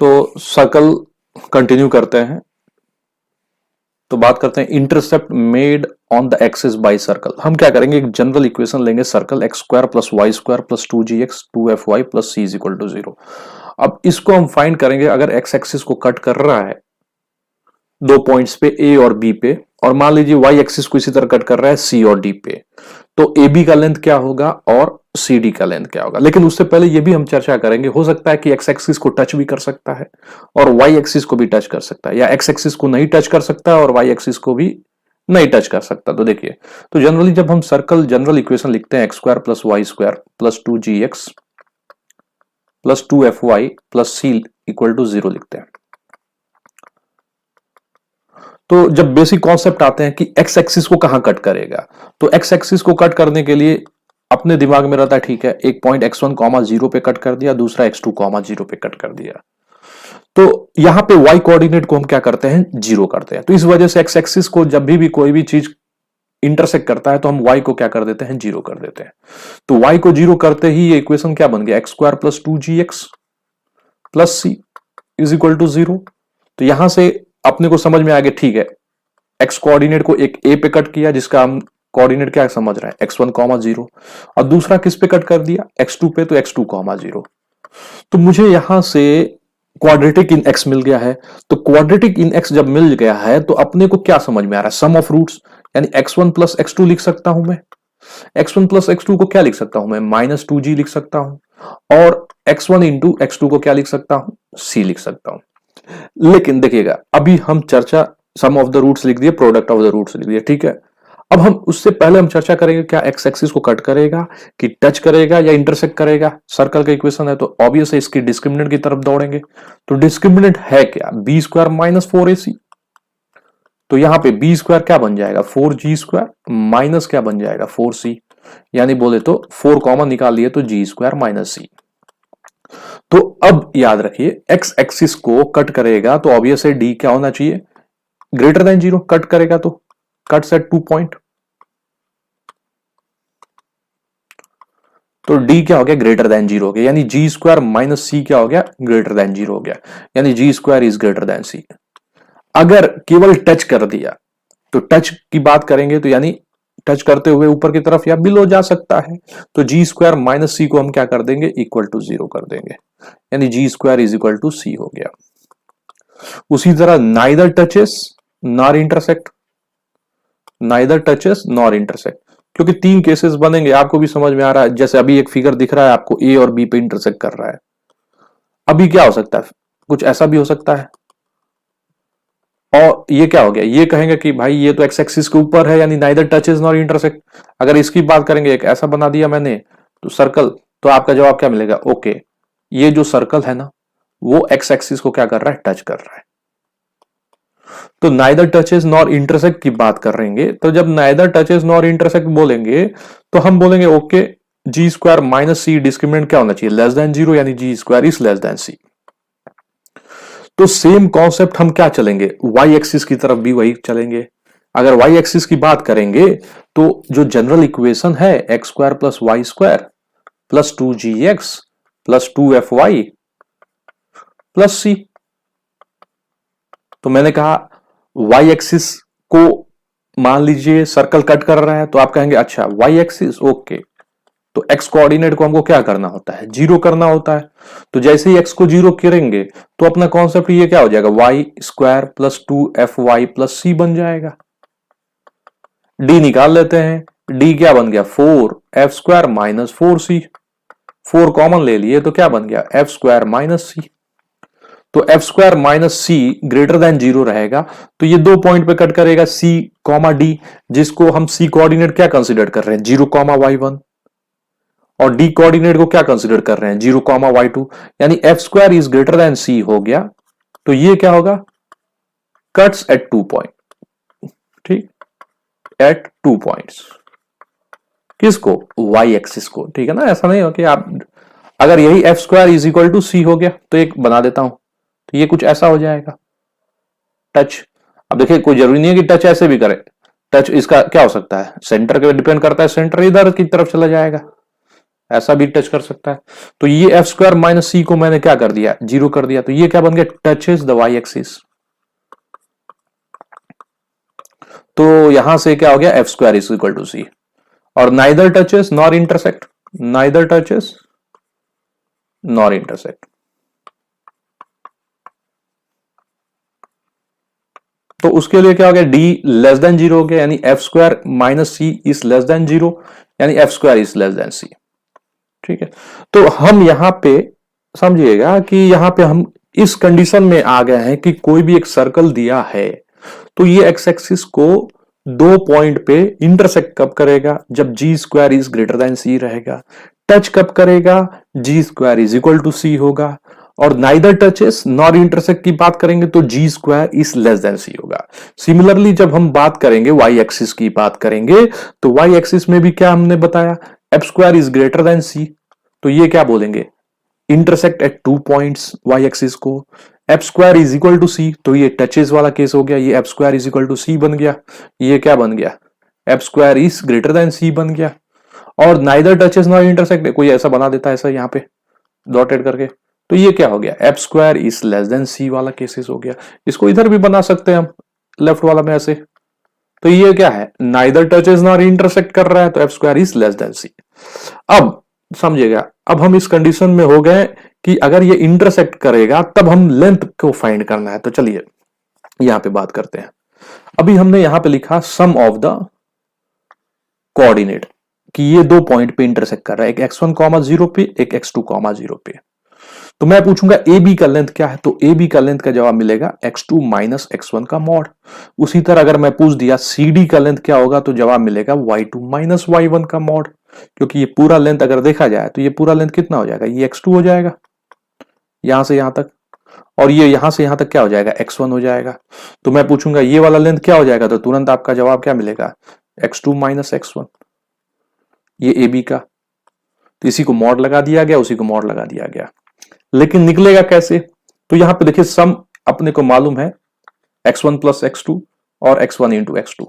तो circle continue करते हैं। तो बात करते हैं intercept made on the axis by circle. हम क्या करेंगे, एक जनरल इक्वेशन लेंगे, circle X square plus Y square plus 2gx 2fy plus c is equal to 0। अब इसको हम फाइंड करेंगे अगर एक्स एक्सिस को कट कर रहा है दो पॉइंट्स पे ए और बी पे, और मान लीजिए वाई एक्सिस को इसी तरह कट कर रहा है सी और डी पे, तो ए बी का लेंथ क्या होगा और सी डी का लेंथ क्या होगा। लेकिन उससे पहले ये भी हम चर्चा करेंगे, हो सकता है कि एक्स एक्सिस को टच भी कर सकता है और वाई एक्सिस को भी टच कर सकता है, या एक्स एक्सिस को नहीं टच कर सकता है और वाई एक्सिस को भी नहीं टच कर सकता। तो देखिए, तो जनरली जब हम सर्कल जनरल इक्वेशन लिखते हैं X square plus Y square plus 2gx plus 2fy plus C equal to 0 लिखते हैं। तो जब बेसिक कॉन्सेप्ट आते हैं कि एक्स एक्सिस को कहां कट करेगा, तो एक्स एक्सिस को कट करने के लिए अपने दिमाग में रहता है, ठीक है, एक पॉइंट x1 कॉमा 0 पे कट कर दिया, दूसरा x2 कॉमा 0 पे कट कर दिया। तो यहां पे y कोऑर्डिनेट को हम क्या करते हैं, 0 करते हैं। तो इस वजह से एक्स एक्सिस को जब भी कोई भी चीज इंटरसेक्ट करता है तो हम y को क्या कर देते हैं, 0 कर देते हैं। तो y को 0 करते ही ये इक्वेशन क्या बन गया, x square plus 2gx plus C is equal to 0। तो यहां से अपने को समझ में आ गया, ठीक है, एक्स कोऑर्डिनेट को एक ए पे कट किया जिसका हम कोऑर्डिनेट क्या समझ रहे हैं, x1 कॉमा 0, और दूसरा किस पे कट कर दिया, x2 पे, तो x2 कॉमा 0। तो मुझे यहां से क्वाड्रेटिक इन x मिल गया है। तो क्वाड्रेटिक इन x जब मिल गया है तो अपने को क्या समझ में आ रहा है, सम ऑफ रूट्स, यानी x1 प्लस x2 लिख सकता हूं मैं। x1 प्लस x2 को क्या लिख सकता हूं मैं, -2g लिख सकता हूं, और x1 इंटू x2 को क्या लिख सकता हूं, c लिख सकता हूं। लेकिन देखिएगा, अभी हम चर्चा सम ऑफ द रूट्स लिख दिए, प्रोडक्ट ऑफ द रूट्स लिख दिए, ठीक है। अब हम उससे पहले हम चर्चा करेंगे क्या एक्स एक्सिस को कट करेगा कि टच करेगा या इंटरसेक्ट करेगा। सर्कल का इक्वेशन है तो ऑब्वियस है इसकी डिस्क्रिमिनेंट की तरफ दौड़ेंगे। तो डिस्क्रिमिनेंट है क्या, बी स्क्वायर माइनस 4ac। तो यहां पे बी स्क्वायर क्या बन जाएगा, 4g स्क्वायर माइनस क्या बन जाएगा, 4c, यानी बोले तो 4 कॉमन निकाल लिए तो g स्क्वायर माइनस c। तो अब याद रखिए, एक्स एक्सिस को कट करेगा तो ऑब्वियस है डी क्या होना चाहिए, ग्रेटर देन 0। कट करेगा तो कट्स एट 2 पॉइंट, तो d क्या हो गया, ग्रेटर देन 0 हो गया, यानी g स्क्वायर माइनस सी क्या हो गया, ग्रेटर देन 0 हो गया, यानी g square is greater then c। अगर केवल टच कर दिया तो टच की बात करेंगे तो यानी टच करते हुए ऊपर की तरफ या बिलो जा सकता है, तो g स्क्वायर माइनस सी को हम क्या कर देंगे, इक्वल टू 0 कर देंगे, यानी g square is equal to c हो गया। उसी तरह neither touches nor intersect, neither touches nor intersect, क्योंकि 3 केसेस बनेंगे, आपको भी समझ में आ रहा है। जैसे अभी एक फिगर दिख रहा है आपको, ए और बी पे इंटरसेक्ट कर रहा है। अभी क्या हो सकता है, कुछ ऐसा भी हो सकता है, और ये क्या हो गया, ये कहेंगे कि भाई ये तो एक्स एक्सिस के ऊपर है, यानी नाइदर टचेस नॉर इंटरसेक्ट। अगर इसकी बात करेंगे, एक ऐसा बना दिया मैंने तो सर्कल, तो आपका जवाब क्या मिलेगा, ओके, ये जो सर्कल है ना वो एक्स एक्सिस को क्या कर रहा है, टच कर रहा है। तो नाइदर टचेस नॉर इंटरसेक्ट की बात करेंगे, तो जब नाइदर टचेस नॉर इंटरसेक्ट बोलेंगे तो हम बोलेंगे ओके, जी स्क्वायर माइनस सी डिस्क्रिमिनेंट क्या होना चाहिए, लेस देन 0, यानी g square is less than c. तो सेम कॉन्सेप्ट हम क्या चलेंगे, वाई एक्सिस की तरफ भी वही चलेंगे। अगर वाई एक्सिस की बात करेंगे तो जो जनरल इक्वेशन है x square plus Y square plus 2gx plus 2fy plus c. तो मैंने कहा वाई एक्सिस को मान लीजिए सर्कल कट कर रहा है, तो आप कहेंगे अच्छा वाई एक्सिस, ओके, तो एक्स कोऑर्डिनेट को हमको क्या करना होता है, 0 करना होता है। तो जैसे ही एक्स को 0 करेंगे तो अपना कॉन्सेप्ट ये क्या हो जाएगा, y square plus 2fy plus c बन जाएगा। डी निकाल लेते हैं, डी क्या बन गया, 4f square minus 4c, 4 common ले लिए तो क्या बन गया, एफ स्क्वायर माइनस सी। तो एफ स्क्वायर माइनस सी ग्रेटर देन 0 रहेगा, तो ये 2 पॉइंट पे कट करेगा, सी कॉमा डी, जिसको हम सी कोऑर्डिनेट क्या कंसीडर कर रहे हैं, 0 कॉमा y1, और डी कोऑर्डिनेट को क्या कंसीडर कर रहे हैं, 0 कॉमा y2, यानी f square is greater than c हो गया। तो ये क्या होगा, कट्स एट 2 पॉइंट, ठीक, एट 2 पॉइंट्स। किसको, वाई एक्सिस को, ठीक है ना। ऐसा नहीं हो कि आप, अगर यही f square is equal to c हो गया तो एक बना देता हूं, तो ये कुछ ऐसा हो जाएगा, टच। अब देखिए कोई जरूरी नहीं है कि टच ऐसे भी करे, टच इसका क्या हो सकता है, सेंटर पे डिपेंड करता है, सेंटर इधर की तरफ चला जाएगा, ऐसा भी टच कर सकता है। तो ये एफ स्क्वायर माइनस सी को मैंने क्या कर दिया, जीरो कर दिया, तो ये क्या बन गया, टचेस द वाई एक्सिस। तो यहां से क्या हो गया, f square is equal to c, और neither touches nor intersect, neither touches nor intersect. तो उसके लिए क्या हो गया, डी लेस देन जीरो हो गया, यानी f square minus C is less than zero, यानी f square is less than c. ठीक है, तो हम यहां पे समझिएगा कि यहां पे हम इस कंडीशन में आ गए हैं कि कोई भी एक सर्कल दिया है तो ये एक्स एक्सिस को दो पॉइंट पे इंटरसेक्ट कब करेगा, जब जी स्क्वायर इज ग्रेटर देन सी रहेगा। टच कब करेगा, जी स्क्वायर इज इक्वल टू सी होगा, और नाइदर टचेस नॉर इंटरसेक्ट की बात करेंगे तो g square is less than सी होगा। सिमिलरली जब हम बात करेंगे वाई एक्सिस की बात करेंगे तो वाई एक्सिस में भी क्या हमने बताया, f square is greater than c, तो ये क्या बोलेंगे, intersect at two points y axis को। F square is equal to c, तो ये टचेस वाला केस हो गया, ये f square is equal to c बन गया, ये क्या बन गया, f square is greater than c बन गया। और नाइदर टचेस नॉट इंटरसेक्ट, कोई ऐसा बना देता है ऐसा यहाँ पे डॉटेड करके, तो ये क्या हो गया, f square is less than c वाला केसेस हो गया। इसको इधर भी बना सकते हैं हम, लेफ्ट वाला में ऐसे, तो ये क्या है, नाइदर टचेस नॉट इंटरसेक्ट कर रहा है, तो f square is less than c. अब समझिएगा, अब हम इस कंडीशन में हो गए कि अगर ये इंटरसेक्ट करेगा तब हम लेंथ को फाइंड करना है। तो चलिए यहां पे बात करते हैं। अभी हमने यहां पे लिखा सम ऑफ द कोऑर्डिनेट, कि ये दो पॉइंट पे इंटरसेक्ट कर रहा है, एक x1 कॉमा 0 पे, एक x2 कॉमा 0 पे। तो मैं पूछूंगा ए बी का लेंथ क्या है, तो ए बी का लेंथ का जवाब मिलेगा x2 माइनस x1 का मॉड। उसी तरह अगर मैं पूछ दिया सी डी का लेंथ क्या होगा, तो जवाब मिलेगा y2 माइनस y1 का मॉड, क्योंकि ये पूरा लेंथ अगर देखा जाए तो ये पूरा लेंथ कितना हो जाएगा, ये x2 हो जाएगा यहां से यहां तक, और ये यहां से यहां तक क्या हो जाएगा, x1 हो जाएगा। तो मैं पूछूंगा ये वाला लेंथ क्या हो जाएगा, तो तुरंत आपका जवाब क्या मिलेगा, x2 माइनस x1, ये ए बी का। तो इसी को मॉड लगा दिया गया, उसी को मॉड लगा दिया गया, लेकिन निकलेगा कैसे, तो यहां पे देखिए सम अपने को मालूम है x1 प्लस x2 और x1 इंटू x2।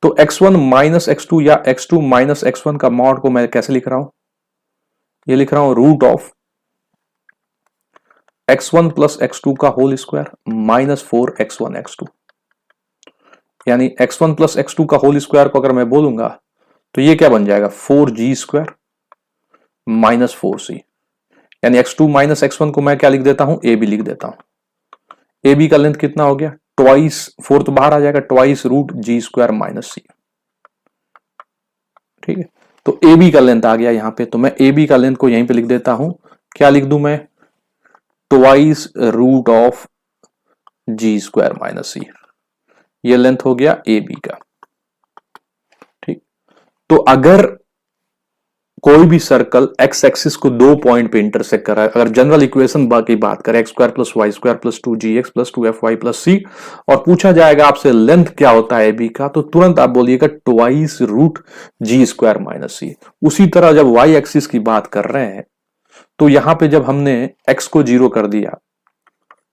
तो x1 माइनस x2 या x2 माइनस x1 का मॉड को मैं कैसे लिख रहा हूं, ये लिख रहा हूं root of x1 plus x2 का whole square minus 4x1 x2, यानी x1 प्लस x2 का होल स्क्वायर को अगर मैं बोलूंगा तो ये क्या बन जाएगा, 4g स्क्वायर माइनस 4c, यानी x2 माइनस x1 को मैं क्या लिख देता हूं, ए बी लिख देता हूं। ए बी का लेंथ कितना हो गया, ट्वाइस, फोर तो बाहर आ जाएगा, twice root g square minus सी। ठीक है, तो ए बी का लेंथ आ गया यहां पे, तो मैं ए बी का लेंथ को यहीं पे लिख देता हूं, क्या लिख दूं मैं, twice root of ji square minus c, ये लेंथ हो गया ए बी का। ठीक, तो अगर कोई भी सर्कल एक्स एक्सिस को दो पॉइंट पे इंटरसेक्ट कर रहा है, अगर जनरल इक्वेशन की बात करें x square plus Y square plus 2gx plus 2fy plus c, और पूछा जाएगा आपसे लेंथ क्या होता है ए बी का, तो तुरंत आप बोलिएगा twice root g square minus सी। उसी तरह जब वाई एक्सिस की बात कर रहे हैं तो यहां पे जब हमने एक्स को जीरो कर दिया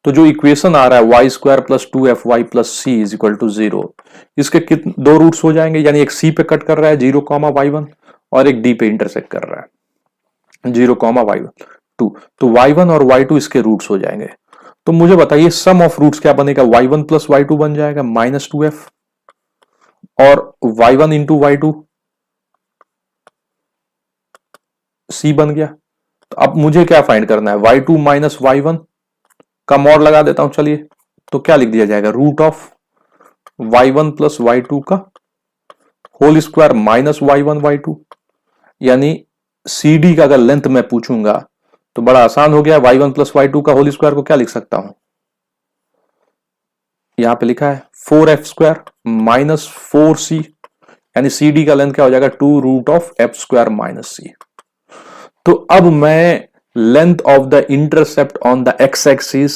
तो जो इक्वेशन आ रहा है Y square plus 2fy plus C is equal to 0, इसके कितने दो रूट्स हो जाएंगे, यानी एक सी पे कट कर रहा है 0 कॉमा y1, और एक डी पे इंटरसेक्ट कर रहा है 0 कॉमा y1 2, तो y1 और y2 इसके रूट्स हो जाएंगे। तो मुझे बताइए सम ऑफ रूट्स क्या बनेगा, y1 प्लस y2 बन जाएगा माइनस 2f, और y1 इंटू y2 c बन गया। तो अब मुझे क्या फाइंड करना है, y2 माइनस y1 का मॉड लगा देता हूं, चलिए तो क्या लिख दिया जाएगा, root of y1 plus y2 का whole square minus y1 y2, यानी सी डी का अगर लेंथ मैं पूछूंगा तो बड़ा आसान हो गया, y1 प्लस y2 का होल स्क्वायर को क्या लिख सकता हूं, यहां पे लिखा है 4f स्क्वायर माइनस 4c, यानी सी डी का लेंथ क्या हो जाएगा, 2 root of F square minus c. तो अब मैं length of the intercept on the x axis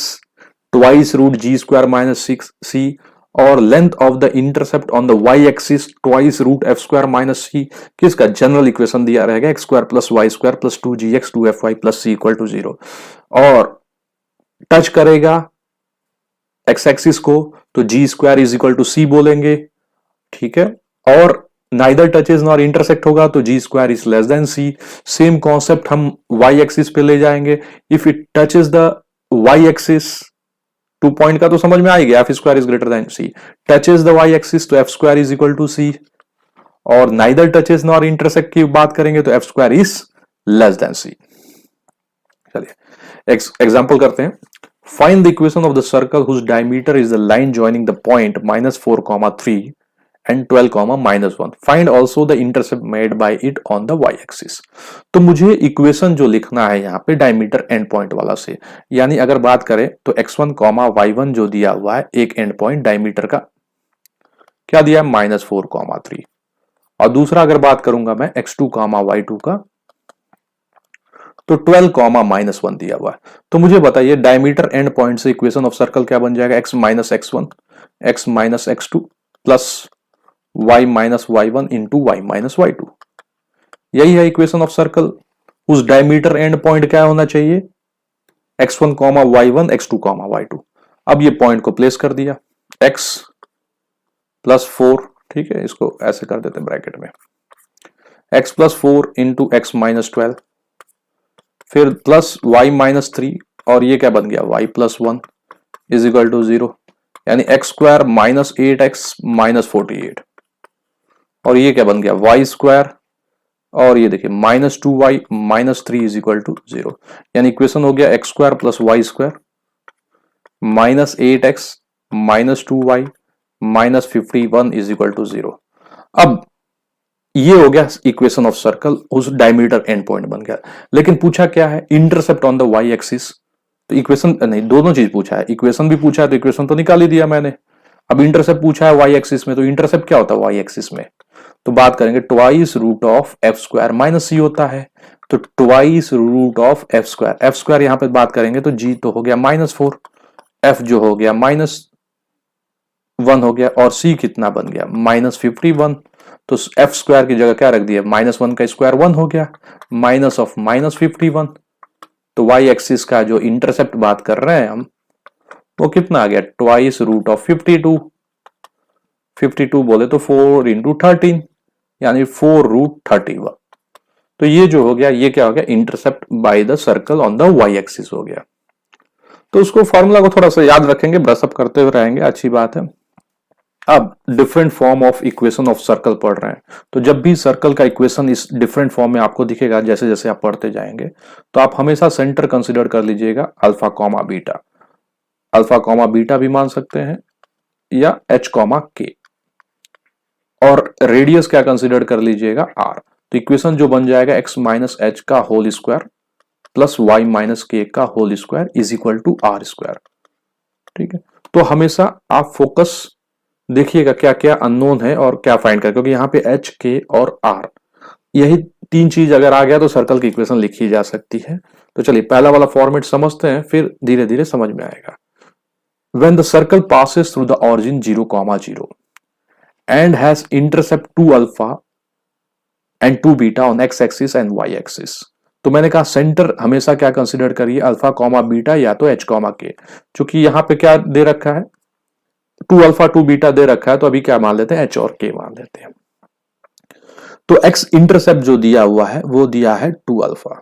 twice root g square minus 6c, और length of the intercept on the Y axis twice root F square minus c, किसका general equation दिया रहेगा x square plus Y square plus 2gx 2fy plus C equal to 0, और touch करेगा x axis को तो g square is equal to सी बोलेंगे। ठीक है, और नाइदर टचेज नॉर इंटरसेक्ट होगा तो g square is less than c. Same concept हम वाई एक्सिस पे ले जाएंगे। If it touches the Y axis, 2 point का तो समझ में आ ही गया, f square is greater than c. Touches the Y axis तो f square is equal to c. और नाइदर टचेज नॉर इंटरसेक्ट की बात करेंगे तो f square is less than c. चलिए एग्जांपल करते हैं। Find the equation of the circle whose diameter is the line joining the point -4, 3 and 12, -1. Find also the intercept made by it on the y axis. तो मुझे equation जो लिखना है यहाँ पे डायमीटर एंड पॉइंट वाला से, यानी अगर बात करें तो x1, y1 जो दिया हुआ है एक एंड पॉइंट डायमीटर का क्या दिया है -4, 3, और दूसरा अगर बात करूंगा मैं x2, y2 का तो 12, -1 दिया हुआ है। तो मुझे बताइए डायमीटर एंड पॉइंट से इक्वेशन ऑफ सर्कल क्या बन जाएगा, x minus x1, x minus x2 plus y minus y1 into y minus y2। यही है इक्वेशन ऑफ सर्कल। उस डायमीटर एंड पॉइंट क्या होना चाहिए, x1, y1, x2, y2। अब ये पॉइंट को प्लेस कर दिया, x प्लस 4, ठीक है, इसको ऐसे कर देते हैं ब्रैकेट में, x plus 4 into x minus 12, फिर प्लस y माइनस 3, और ये क्या बन गया y plus 1 is equal to 0, यानी x square minus 8x minus 48, और ये क्या बन गया y स्क्वायर, और ये देखिए -2y minus 3 is equal to 0, यानी इक्वेशन हो गया x square plus Y square minus 8x minus 2y minus 51 is equal to 0। अब ये हो गया इक्वेशन ऑफ सर्कल, उस डायमीटर एंड पॉइंट बन गया। लेकिन पूछा क्या है, intercept on the Y axis. तो इक्वेशन नहीं, दोनों चीज पूछा है, इक्वेशन भी पूछा है तो इक्वेशन तो निकाल ही दिया मैंने। अब इंटरसेप्ट पूछा है वाई एक्सिस में, तो इंटरसेप्ट क्या होता है वाई एक्सिस में, तो बात करेंगे twice root of F square minus c होता है। तो twice root of F square यहां पे बात करेंगे तो जी तो हो गया -4, एफ जो हो गया -1 हो गया, और सी कितना बन गया -51। तो एफ स्क्वायर की जगह क्या रख दिया, -1 का स्क्वायर 1 हो गया, माइनस ऑफ -51। तो वाई एक्सिस का जो इंटरसेप्ट बात कर रहे हैं हम, वो कितना आ गया, ट्वाइस रूट ऑफ 52 बोले तो 4 इंटू 13, यानी 4 रूट 31। तो ये जो हो गया, ये क्या हो गया, intercept by the circle on the Y axis हो गया। तो उसको फॉर्मूला को थोड़ा सा याद रखेंगे, ब्रशअप करते हुए रहेंगे, अच्छी बात है। अब different form of equation of circle पढ़ रहे हैं, तो जब भी सर्कल का इक्वेशन इस डिफरेंट फॉर्म में आपको दिखेगा जैसे जैसे आप पढ़ते जाएंगे, तो आप हमेशा सेंटर कंसीडर कर लीजिएगा alpha comma beta. Alpha comma beta भी मान सकते हैं या h कॉमा के, और रेडियस क्या कंसीडर कर लीजिएगा r। तो इक्वेशन जो बन जाएगा x माइनस एच का whole square plus y minus K का whole square is equal to r square. ठीक है, तो हमेशा आप फोकस देखिएगा क्या क्या अननोन है और क्या फाइंड कर, क्योंकि यहाँ पे h, k और r, यही 3 चीज अगर आ गया तो सर्कल की इक्वेशन लिखी जा सकती है। तो चलिए पहला वाला फॉर्मेट समझते हैं, फिर धीरे धीरे समझ में आएगा। When the circle passes through the origin 0, 0 and has intercept 2 alpha and 2 beta on x axis and y axis, तो मैंने कहा सेंटर हमेशा क्या कंसीडर करिए, अल्फा कॉमा बीटा या तो h कॉमा के। चूंकि यहां पे क्या दे रखा है, 2 अल्फा 2 बीटा दे रखा है, तो अभी क्या मान लेते हैं, h और k मान लेते हैं। तो x इंटरसेप्ट जो दिया हुआ है वो दिया है 2 अल्फा।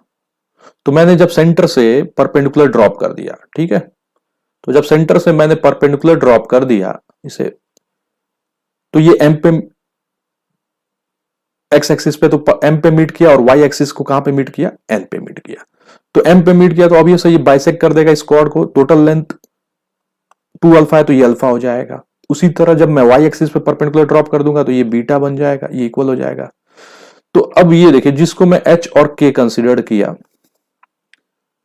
तो मैंने जब सेंटर से परपेंडिकुलर ड्रॉप कर दिया, ठीक है, तो जब सेंटर से मैंने परपेंडिकुलर ड्रॉप कर दिया इसे, तो ये एम पे एक्स एक्सिस पे तो एम पे मीट किया, और वाई एक्सिस को कहां पे मीट किया, एन पे मीट किया। तो एम पे मीट किया तो ऑब्वियसली ये बाइसेक्ट कर देगा इस कॉर्ड को, टोटल लेंथ 2 अल्फा है तो ये अल्फा हो जाएगा। उसी तरह जब मैं वाई एक्सिस पे परपेंडिकुलर ड्रॉप कर दूंगा तो ये बीटा बन जाएगा, ये इक्वल हो जाएगा। तो अब ये देखिए, जिसको मैं एच और के कंसिडर किया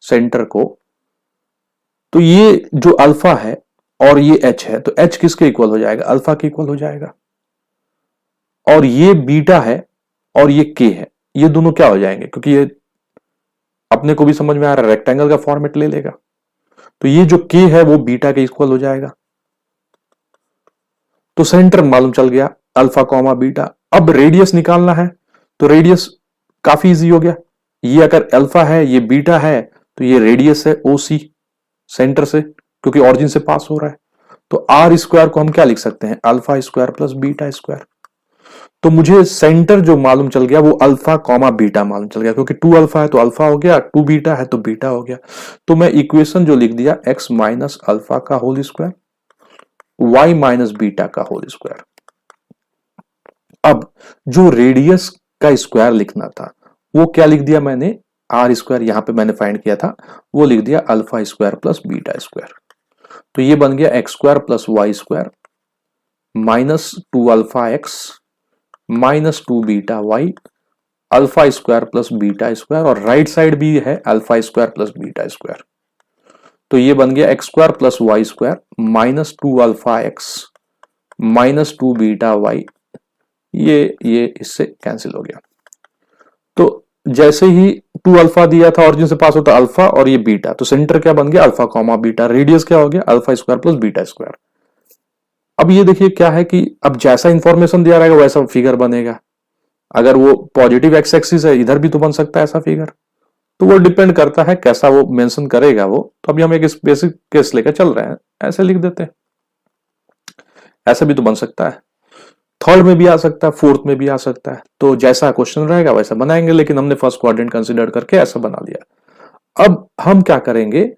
सेंटर को, तो ये जो अल्फा है और ये एच है, तो एच किसके इक्वल हो जाएगा, अल्फा के इक्वल हो जाएगा। और ये बीटा है और ये के है, ये दोनों क्या हो जाएंगे, क्योंकि ये अपने को भी समझ में आ रहा है रेक्टेंगल का फॉर्मेट ले लेगा, तो ये जो के है वो बीटा के इक्वल हो जाएगा। तो सेंटर मालूम चल गया अल्फा कॉमा बीटा। अब रेडियस निकालना है, तो रेडियस काफी इजी हो गया, ये अगर अल्फा है ये बीटा है, तो ये रेडियस है ओसी सेंटर से, क्योंकि ऑरिजिन से पास हो रहा है। तो आर स्क्वायर को हम क्या लिख सकते हैं, alpha square plus beta square. तो मुझे सेंटर जो मालूम चल गया वो अल्फा कॉमा बीटा मालूम चल गया, क्योंकि 2 अल्फा है तो अल्फा हो गया, 2 बीटा है तो बीटा हो गया। तो मैं इक्वेशन जो लिख दिया x माइनस अल्फा का whole square y minus beta का होल स्क्वायर। अब जो रेडियस का स्क्वायर लिखना था वो क्या लिख दिया मैंने, आर स्क्वायर यहां पे मैंने फाइंड किया था, वो लिख दिया alpha square plus beta square. तो ये बन गया x square plus Y square minus 2 alpha x minus 2 beta Y alpha square plus beta square, और राइट साइड भी है alpha square plus beta square. तो ये बन गया x square plus Y square minus 2 alpha x minus 2 beta Y, ये इससे cancel हो गया। तो जैसे ही 2 अल्फा दिया था ऑरिजिन से पास होता अल्फा और ये बीटा, तो सेंटर क्या बन गया अल्फा कॉमा बीटा, रेडियस क्या हो गया alpha square plus beta square. अब ये देखिए क्या है कि अब जैसा इंफॉर्मेशन दिया रहेगा वैसा फिगर बनेगा। अगर वो पॉजिटिव एक्स एक्सिस है इधर भी तो बन सकता है ऐसा फिगर, तो वो डिपेंड करता है कैसा वो मेंशन करेगा वो। तो अभी हम एक बेसिक केस लेकर चल रहे हैं, ऐसे लिख देते हैं, ऐसे भी तो बन सकता है, थर्ड में भी आ सकता है, फोर्थ में भी आ सकता है, तो जैसा क्वेश्चन रहेगा वैसा बनाएंगे, लेकिन हमने फर्स्ट क्वाड्रेंट कंसीडर करके ऐसा बना लिया। अब हम क्या करेंगे,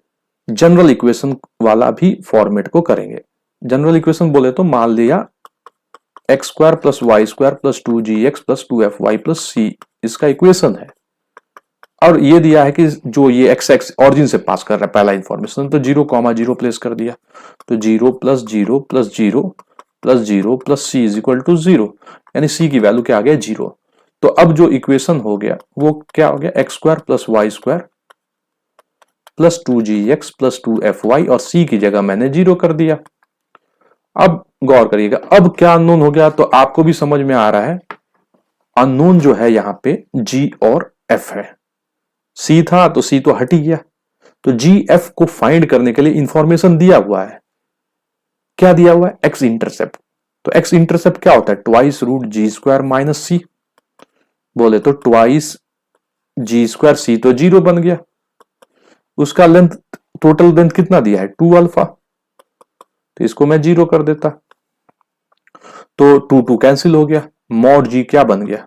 जनरल इक्वेशन वाला भी फॉर्मेट को करेंगे। जनरल इक्वेशन बोले तो मान लिया x square plus Y square plus 2gx plus 2fy plus c इसका इक्वेशन है, और ये दिया है कि जो ये एक्स एक्स ऑरिजिन से पास कर रहा है पहला इंफॉर्मेशन, तो 0,0 प्लेस कर दिया, तो 0 plus 0 plus 0 plus 0 plus C is equal to 0, यानी सी की वैल्यू क्या आ गया 0। तो अब जो इक्वेशन हो गया वो क्या हो गया x square plus Y square plus 2gx plus 2fy, और सी की जगह मैंने 0 कर दिया। अब गौर करिएगा, अब क्या अननोन हो गया, तो आपको भी समझ में आ रहा है अननोन जो है यहां पे g और f है। c था तो c तो हट ही गया, तो g f को फाइंड करने के लिए इंफॉर्मेशन दिया हुआ है, क्या दिया हुआ है x इंटरसेप्ट। तो x इंटरसेप्ट क्या होता है twice root g square minus सी, बोले तो ट्वाइस जी स्क्वायर, सी तो 0 बन गया, उसका लेंथ टोटल लेंथ कितना दिया है 2 अल्फा, तो इसको मैं 0 कर देता, तो 2 कैंसिल हो गया, मॉड जी क्या बन गया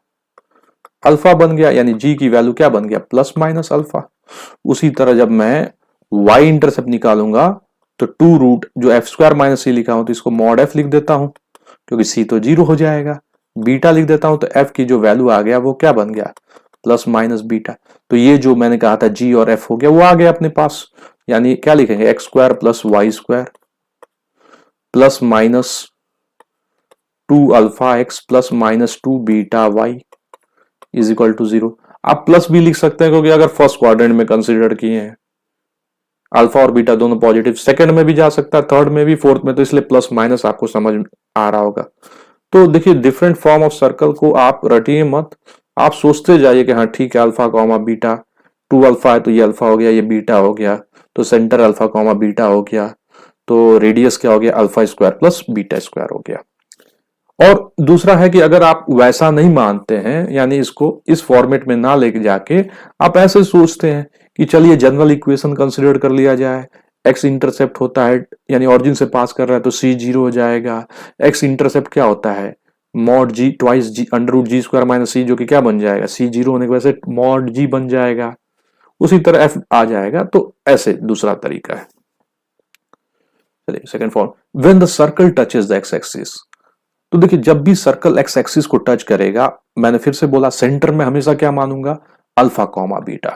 अल्फा बन गया, यानी जी की वैल्यू क्या बन गया प्लस माइनस अल्फा। उसी तरह जब मैं y इंटरसेप्ट निकालूंगा तो 2 रूट जो एफ स्क्वायर माइनस सी लिखा हूं तो इसको मॉड एफ लिख देता हूं, क्योंकि सी तो 0 हो जाएगा, बीटा लिख देता हूं तो एफ की जो वैल्यू आ गया वो क्या बन गया प्लस माइनस बीटा। तो ये जो मैंने कहा था जी और एफ हो गया वो आ गया अपने पास, यानी क्या लिखेंगे X square plus Y square plus minus 2 alpha X plus minus 2 beta Y is equal to 0। आप प्लस भी लिख सकते हैं क्योंकि अगर फर्स्ट क्वाड्रेंट में कंसीडर किए हैं, अल्फा और बीटा दोनों पॉजिटिव, सेकंड में भी जा सकता है, थर्ड में भी, फोर्थ में, तो इसलिए प्लस माइनस आपको समझ आ रहा होगा। तो देखिए डिफरेंट फॉर्म ऑफ सर्कल को आप रटिए मत, आप सोचते जाइए कि हाँ ठीक है अल्फा कॉमा बीटा, 2 अल्फा है तो ये अल्फा हो गया, ये बीटा हो गया, तो सेंटर अल्फा कॉमा बीटा हो गया, तो रेडियस क्या हो गया alpha square plus beta square हो गया। और दूसरा है कि अगर आप वैसा नहीं मानते हैं, यानी इसको इस फॉर्मेट में ना लेके जाके आप ऐसे सोचते हैं कि चलिए जनरल इक्वेशन कंसीडर कर लिया जाए, एक्स इंटरसेप्ट होता है यानी ऑरिजिन से पास कर रहा है तो सी 0 हो जाएगा, एक्स इंटरसेप्ट क्या होता है मॉड जी ट्वाइस जी under root g square minus सी, जो कि क्या बन जाएगा सी 0 होने की वजह से मॉड जी बन जाएगा, उसी तरह एफ आ जाएगा। तो ऐसे दूसरा तरीका है। चलिए second form, when the circle touches the x axis. तो देखिए जब भी सर्कल एक्स एक्सिस को टच करेगा, मैंने फिर से बोला सेंटर में हमेशा क्या मानूंगा अल्फा कॉमा बीटा।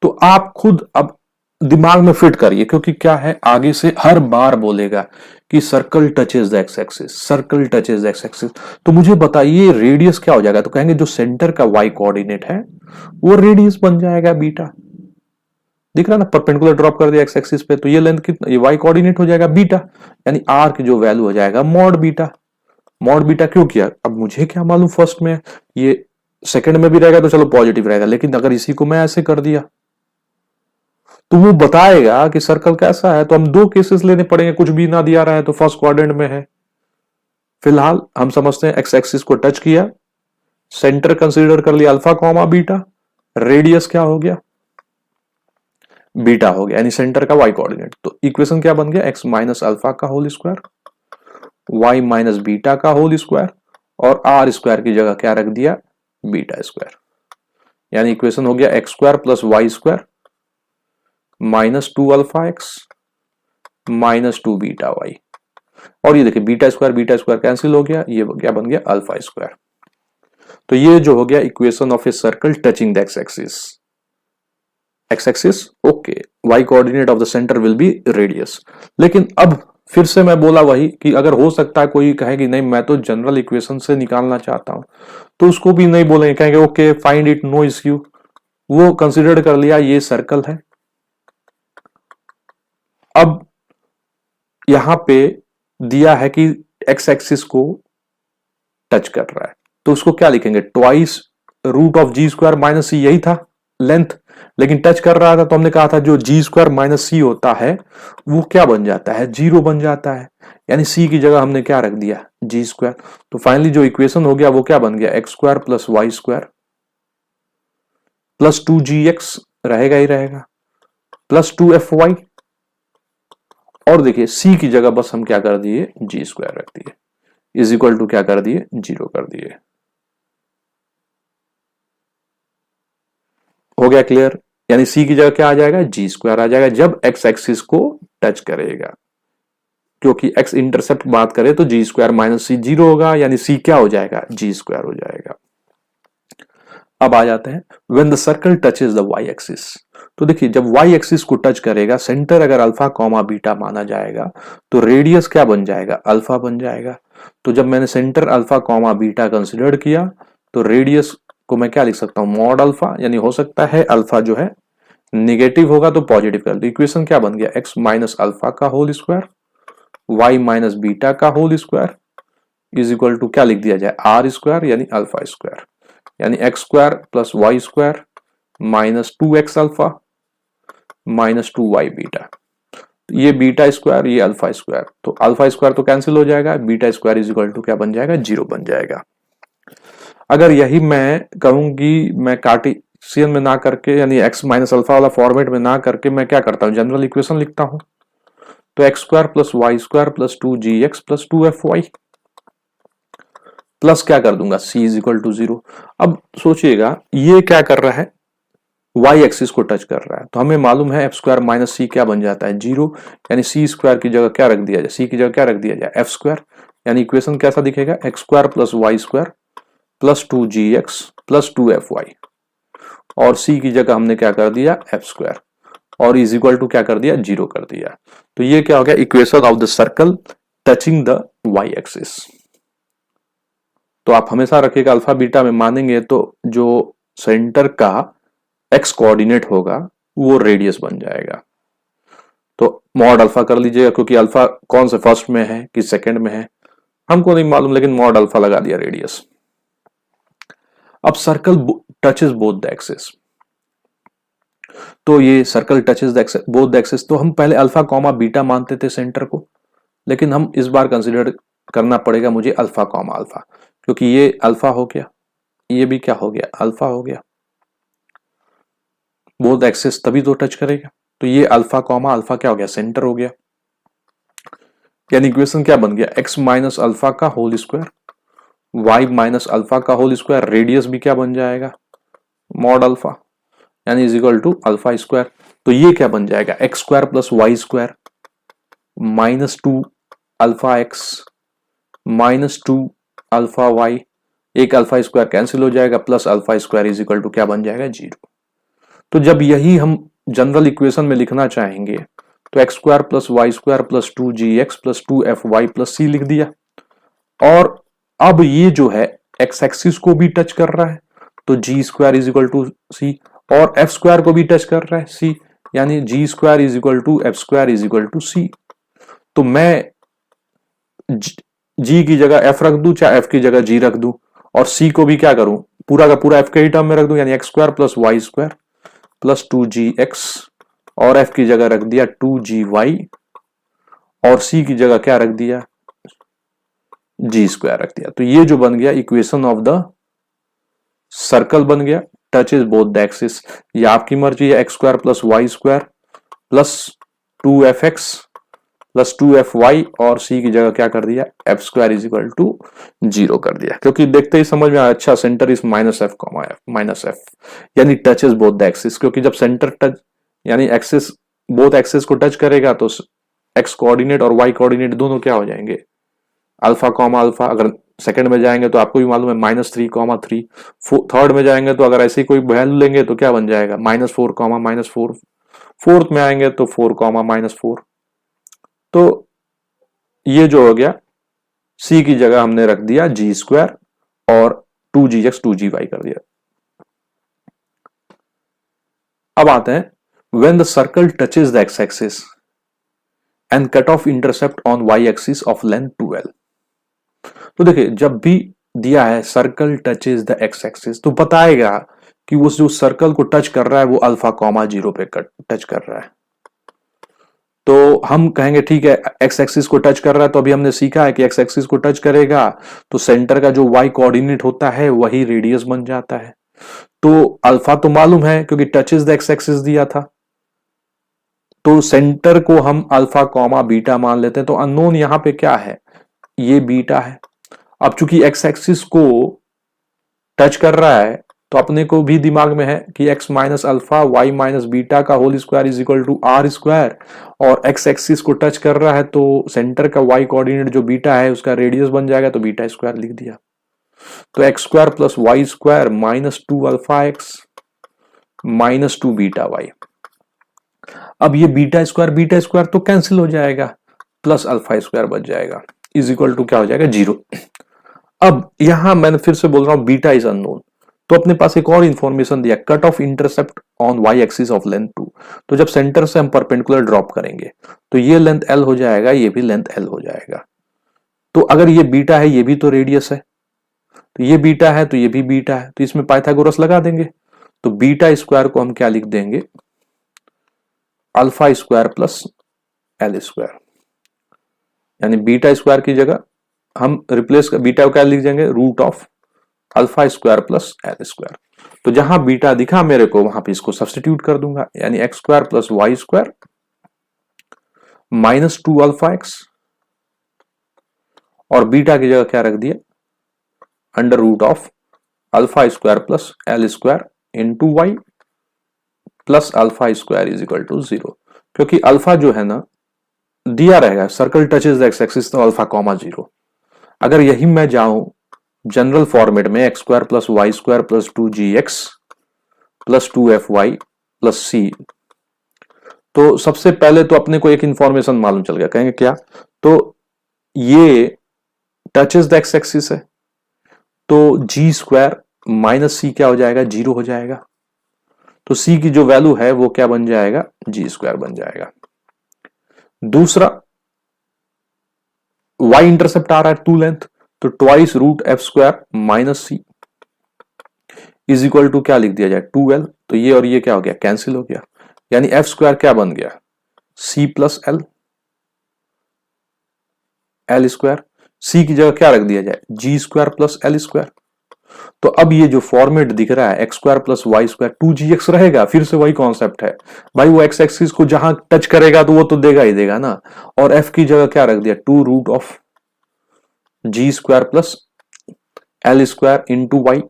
तो आप खुद अब दिमाग में फिट करिए, क्योंकि क्या है आगे से हर बार बोलेगा कि circle touches the x axis, circle touches the x axis. तो मुझे बताइए रेडियस क्या हो जाएगा, तो कहेंगे जो सेंटर का वाई कोऑर्डिनेट है वो रेडियस बन जाएगा बीटा, दिख रहा ना, परपेंडिकुलर ड्रॉप कर दिया एक्स एक्सिस पे, तो ये लेंथ कितना, ये वाई कोऑर्डिनेट हो जाएगा बीटा, यानी आर की जो वैल्यू हो जाएगा मॉड बीटा। मॉड बीटा क्यों किया, अब मुझे क्या मालूम फर्स्ट में, ये सेकंड में भी रहेगा तो चलो पॉजिटिव रहेगा, लेकिन अगर इसी को मैं ऐसे कर दिया तो वो बताएगा कि सर्कल कैसा है। तो हम 2 केसेस लेने पड़ेंगे, कुछ भी ना दिया रहा है तो फर्स्ट क्वाड्रेंट में है। फिलहाल हम समझते हैं एक्स एक्सिस को टच किया, सेंटर कंसीडर कर लिया अल्फा कॉमा बीटा, रेडियस क्या हो गया बीटा हो गया, यानी सेंटर का वाई कोऑर्डिनेट। तो इक्वेशन क्या बन गया एक्स माइनस अल्फा का whole square Y minus beta का होल स्क्वायर, और आर स्क्वायर की जगह क्या रख दिया, बीटा स्क्वायर। यानी इक्वेशन हो गया x square plus Y square minus 2 alpha x minus 2 beta Y. और ये देखिए बीटा स्क्वायर कैंसिल हो गया, ये क्या बन गया, अल्फा स्क्वायर। तो ये जो हो गया equation of a circle touching the x axis okay, Y coordinate of the centre will be radius. लेकिन अब फिर से मैं बोला वही कि अगर हो सकता है कोई कहे कि नहीं मैं तो जनरल इक्वेशन से निकालना चाहता हूं, तो उसको भी नहीं बोलेंगे, कहेंगे okay find it no issue, वो कंसिडर कर लिया ये सर्कल है। अब यहां पे दिया है कि एक्स एक्सिस को टच कर रहा है, तो उसको क्या लिखेंगे, twice root of ji square minus c, यही था लेंथ। लेकिन टच कर रहा था तो हमने कहा था जो जी स्क्वायर माइनस सी होता है वो क्या बन जाता है, जीरो बन जाता है। यानी सी की जगह हमने क्या रख दिया, जी स्क्वायर। तो फाइनली जो इक्वेशन हो गया वो क्या बन गया, x square plus Y square plus 2gx रहेगा ही रहेगा प्लस 2fy। और देखिए सी की जगह बस हम क्या कर दिए, जी स्क्वायर रख दिए, इज इक्वल टू क्या कर दिए, जीरो कर दिए। हो गया क्लियर। यानी सी की जगह क्या आ जाएगा, जी स्क्वायर आ जाएगा जब एक्स एक्सिस को टच करेगा। क्योंकि एक्स इंटरसेप्ट बात करें तो जी स्क्वायर माइनस सी जीरो होगा, यानी सी क्या हो जाएगा, जी स्क्वायर हो जाएगा। अब आ जाते हैं when the circle touches the Y axis. तो देखिए जब वाई एक्सिस को टच करेगा, सेंटर अगर अल्फा कॉमा बीटा माना जाएगा तो रेडियस क्या बन जाएगा, अल्फा बन जाएगा। तो जब मैंने centre alpha comma beta consider किया तो रेडियस को मैं क्या लिख सकता हूं, मॉड अल्फा। यानी हो सकता है अल्फा जो है निगेटिव होगा तो पॉजिटिव कर दो। इक्वेशन क्या बन गया, एक्स माइनस अल्फा का whole square Y minus beta का whole square is equal to क्या लिख दिया जाए, आर स्क्वायर यानी अल्फा स्क्वायर। यानी x square plus Y square minus 2x alpha minus 2y beta. ये बीटा स्क्वायर ये अल्फा स्क्वायर, तो अल्फा स्क्वायर तो कैंसिल हो जाएगा, beta square is equal to क्या बन जाएगा, जीरो बन जाएगा। अगर यही मैं कहूंगी, मैं कार्टेशियन में ना करके यानी एक्स माइनस अल्फा वाला फॉर्मेट में ना करके मैं क्या करता हूं, जनरल इक्वेशन लिखता हूं। तो x square plus Y square plus 2gx plus 2fy plus क्या कर दूंगा, c is equal to zero. अब सोचिएगा ये क्या कर रहा है, वाई एक्सिस को टच कर रहा है, तो हमें मालूम है एफ स्क्वायर माइनस सी क्या बन जाता है, जीरो। यानी सी स्क्वायर की जगह क्या रख दिया जाए, सी की जगह क्या रख दिया जाए, एफ स्क्वायर। यानी इक्वेशन कैसा दिखेगा, X square plus Y square plus 2gx plus 2fy और सी की जगह हमने क्या कर दिया, एफ स्क्वायर और इज इक्वल टू क्या कर दिया, जीरो कर दिया। तो ये क्या हो गया, equation of the circle touching the Y axis. तो आप हमेशा रखिएगा अल्फा बीटा में मानेंगे तो जो सेंटर का एक्स कोऑर्डिनेट होगा वो रेडियस बन जाएगा। तो मॉड अल्फा कर लीजिएगा, क्योंकि अल्फा कौन से फर्स्ट में है कि सेकंड में है हमको नहीं मालूम, लेकिन मॉड अल्फा लगा दिया रेडियस। अब circle touches both the axis, तो ये circle touches both the axis, तो हम पहले अल्फा कॉमा बीटा मानते थे सेंटर को, लेकिन हम इस बार कंसिडर करना पड़ेगा मुझे अल्फा कॉमा अल्फा, क्योंकि ये अल्फा हो गया, ये भी क्या हो गया, अल्फा हो गया। बोथ एक्सिस तभी तो टच करेगा, तो ये अल्फा कॉमा अल्फा क्या हो गया, सेंटर हो गया। यानी इक्वेशन क्या बन गया, एक्स माइनस अल्फा का whole square Y minus alpha का होल स्क्वायर, रेडियस भी क्या बन जाएगा, मॉड अल्फा यानी is equal to alpha square. तो ये क्या बन जाएगा, x square plus Y square minus 2 alpha x minus 2 alpha Y, एक अल्फा स्क्वायर कैंसिल हो जाएगा plus alpha square is equal to क्या बन जाएगा, जीरो। तो जब यही हम जनरल इक्वेशन में लिखना चाहेंगे तो x square plus Y square plus 2gx plus 2fy plus c लिख दिया। और अब ये जो है एक्स एक्सिस को भी टच कर रहा है, तो g square is equal to c, और एफ स्क्वायर को भी टच कर रहा है सी, यानी g square is equal to f square is equal to c. तो मैं जी की जगह एफ रख दूं चाहे एफ की जगह जी रख दूं, और सी को भी क्या करूं, पूरा का पूरा एफ के ही टर्म में रख दूं, यानी x square plus Y square plus 2gx और f की जगह रख दिया 2gy और c की जगह क्या रख दिया, g स्क्वायर रख दिया। तो ये जो बन गया इक्वेशन ऑफ द सर्कल बन गया, touch is both the axis. ये आपकी मर्जी है, x square plus Y square plus 2fx plus 2fy और c की जगह क्या कर दिया, f square is equal to 0 कर दिया, क्योंकि देखते ही समझ में आया, अच्छा centre is minus F comma F, minus F यानी टचेस बोथ द एक्सिस, क्योंकि जब सेंटर टच यानी एक्सिस बोथ एक्सिस को टच करेगा तो एक्स कोऑर्डिनेट और वाई कोऑर्डिनेट दोनों क्या हो जाएंगे, अल्फा कॉमा अल्फा। अगर सेकंड में जाएंगे तो आपको भी मालूम है -3, थर्ड में जाएंगे तो अगर ऐसी कोई वैल्यू लेंगे तो क्या बन जाएगा, -4, -4, फोर्थ में आएंगे तो 4, -4। तो ये जो हो गया, c की जगह हमने रख दिया जी स्क्वायर और 2gx 2gy कर दिया। अब आते हैं when the circle touches the x-axis and cut off intercept on y-axis of length 2l। तो देखिए जब भी दिया है circle touches the x axis तो बताएगा कि वो जो सर्कल को टच कर रहा है वो अल्फा कॉमा 0 पे टच कर रहा है। तो हम कहेंगे ठीक है एक्स एक्सिस को टच कर रहा है, तो अभी हमने सीखा है कि एक्स एक्सिस को टच करेगा तो सेंटर का जो वाई कोऑर्डिनेट होता है वही रेडियस बन जाता है। तो अल्फा तो मालूम है क्योंकि टचेज द एक्स एक्सिस दिया था, तो सेंटर को हम अल्फा कॉमा बीटा मान लेते हैं। तो अननोन यहां पे क्या है, ये बीटा है। अब चूंकि एक्स एक्सिस को टच कर रहा है तो अपने को भी दिमाग में है कि x minus alpha y minus beta का whole square is equal to are square, और एक्स एक्सिस को टच कर रहा है तो सेंटर का y कोऑर्डिनेट जो बीटा है उसका रेडियस बन जाएगा, तो बीटा स्क्वायर लिख दिया। तो x square plus Y square -2 alpha X -2 beta Y. अब ये बीटा स्क्वायर तो कैंसिल हो जाएगा, प्लस अल्फा स्क्वायर बच जाएगा इज इक्वल टू क्या हो जाएगा 0। अब यहां मैंने फिर से बोल रहा हूं बीटा इज अननोन, तो अपने पास एक और इंफॉर्मेशन दिया, cut off intercept on Y axis of length 2। तो जब सेंटर से हम परपेंडिकुलर ड्रॉप करेंगे तो ये लेंथ l हो जाएगा, ये भी लेंथ l हो जाएगा। तो अगर ये बीटा है ये भी तो रेडियस है, तो ये बीटा है तो ये भी बीटा है, तो इसमें पाइथागोरस लगा देंगे। तो बीटा स्क्वायर को हम क्या लिख देंगे, alpha square plus L square, यानी बीटा स्क्वायर की जगह हम रिप्लेस बीटा को क्या लिख देंगे, root of alpha square plus L square. तो जहां बीटा दिखा मेरे को वहां पे इसको सब्स्टिट्यूट कर दूंगा, यानी x square plus Y square -2 alpha X, और बीटा की जगह क्या रख दिया, under root of alpha square plus L square into Y plus alpha square is equal to 0। क्योंकि अल्फा जो है ना दिया रहेगा, circle touches the x axis तो अल्फा कॉमा 0। अगर यही मैं जाऊं जनरल फॉर्मेट में X square plus Y square plus 2gx plus 2fy plus c, तो सबसे पहले तो अपने को एक इंफॉर्मेशन मालूम चल गया, कहेंगे क्या, तो ये टचेज द एक्स एक्सिस है तो g स्क्वायर माइनस c क्या हो जाएगा, 0 हो जाएगा। तो c की जो वैल्यू है वो क्या बन जाएगा, g स्क्वायर बन जाएगा। दूसरा y इंटरसेप्ट आ रहा है 2 लेंथ, तो twice root F square minus C is equal to क्या लिख दिया जाए 2l। तो ये और ये क्या हो गया, कैंसिल हो गया, यानी एफ स्क्वायर क्या बन गया, c plus L, L square, c की जगह क्या रख दिया जाए, G square plus L square. तो अब ये जो फॉर्मेट दिख रहा है x square plus Y square 2gx रहेगा, फिर से वही कॉन्सेप्ट है भाई, वो एक्स एक्सिस को जहां टच करेगा तो वो तो देगा ही देगा ना, और f की जगह क्या रख दिया 2 root of ji square plus L square into Y,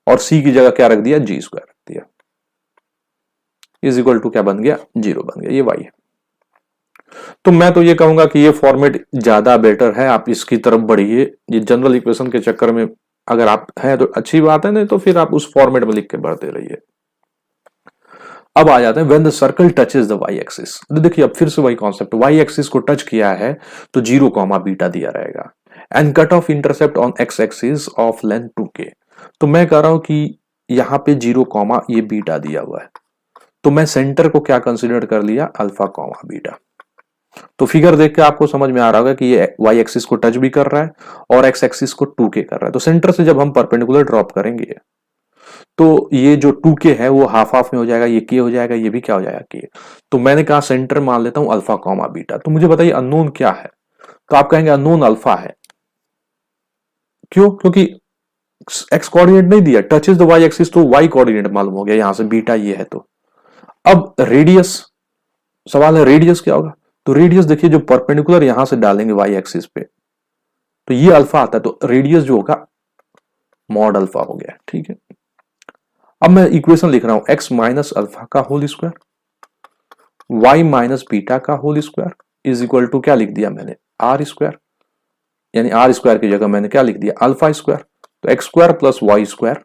और c की जगह क्या रख दिया, जी स्क्वायर रख दिया, इज इक्वल टू क्या बन गया, 0 बन गया, ये y है। तो मैं तो ये कहूंगा कि ये फॉर्मेट ज्यादा बेटर है, आप इसकी तरफ बढ़िए। ये जनरल इक्वेशन के चक्कर में अगर आप हैं तो अच्छी बात है, नहीं तो फिर आप उस फॉर्मेट में लिख के बढ़ते रहिए। अब आ जाते हैं when the circle touches the Y axis. देखिए अब फिर से वही कॉन्सेप्ट, वाई एक्सिस को टच किया है तो 0 कॉमा बीटा दिया रहेगा, and cut off intercept on X axis of length 2k। तो मैं कह रहा हूं कि यहां पे 0 कॉमा ये बीटा दिया हुआ है, तो मैं सेंटर को क्या कंसिडर कर लिया, अल्फा कॉमा बीटा। तो फिगर देख के आपको समझ में आ रहा होगा कि ये वाई एक्सिस को टच भी कर रहा है और एक्स एक्सिस को 2k कर रहा है। तो सेंटर से जब हम परपेंडिकुलर ड्रॉप करेंगे तो ये जो 2k है वो हाफ हाफ में हो जाएगा, ये k हो जाएगा, ये भी क्या हो जाएगा k। तो मैंने कहा सेंटर मान लेता हूं अल्फा कॉमा बीटा। तो मुझे बताइए अननोन क्या है, तो आप कहेंगे अननोन अल्फा है। क्यों, क्योंकि एक्स कोऑर्डिनेट नहीं दिया, टचेस द वाई एक्सिस तो वाई कोऑर्डिनेट मालूम हो गया, यहां से बीटा ये है। तो अब रेडियस, सवाल है रेडियस क्या होगा, तो रेडियस देखिए जो परपेंडिकुलर यहां से डालेंगे वाई एक्सिस पे, तो ये अल्फा आता है, तो रेडियस जो होगा मॉड अल्फा हो गया, ठीक है। अब मैं इक्वेशन लिख रहा हूं एक्स माइनस अल्फा का whole square Y minus beta का whole square is equal to क्या लिख दिया मैंने, आर स्क्वायर, यानी आर स्क्वायर की जगह मैंने क्या लिख दिया, अल्फा स्क्वायर। तो x square plus Y square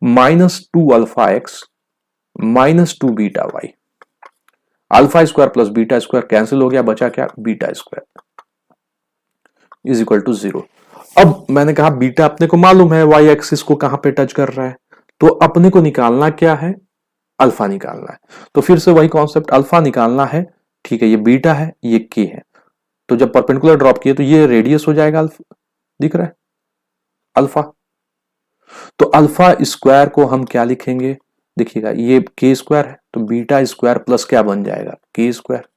minus 2 alpha x minus 2 beta Y, alpha square plus beta square cancel हो गया, बचा क्या, beta square is equal to 0। अब मैंने कहा बीटा अपने को मालूम है वाई एक्सिस को कहां पे टच कर रहा है, तो अपने को निकालना क्या है, अल्फा निकालना है। तो फिर से वही कॉन्सेप्ट, अल्फा निकालना है, ठीक है, ये बीटा है ये के है, तो जब परपेंडिकुलर ड्रॉप किए तो ये रेडियस हो जाएगा अल्फा, दिख रहा है अल्फा। तो अल्फा स्क्वायर को हम क्या लिखेंगे, देखिएगा ये के स्क्वायर है, तो बीटा स्क्वायर प्लस क्या बन जाएगा, के स्क्वायर,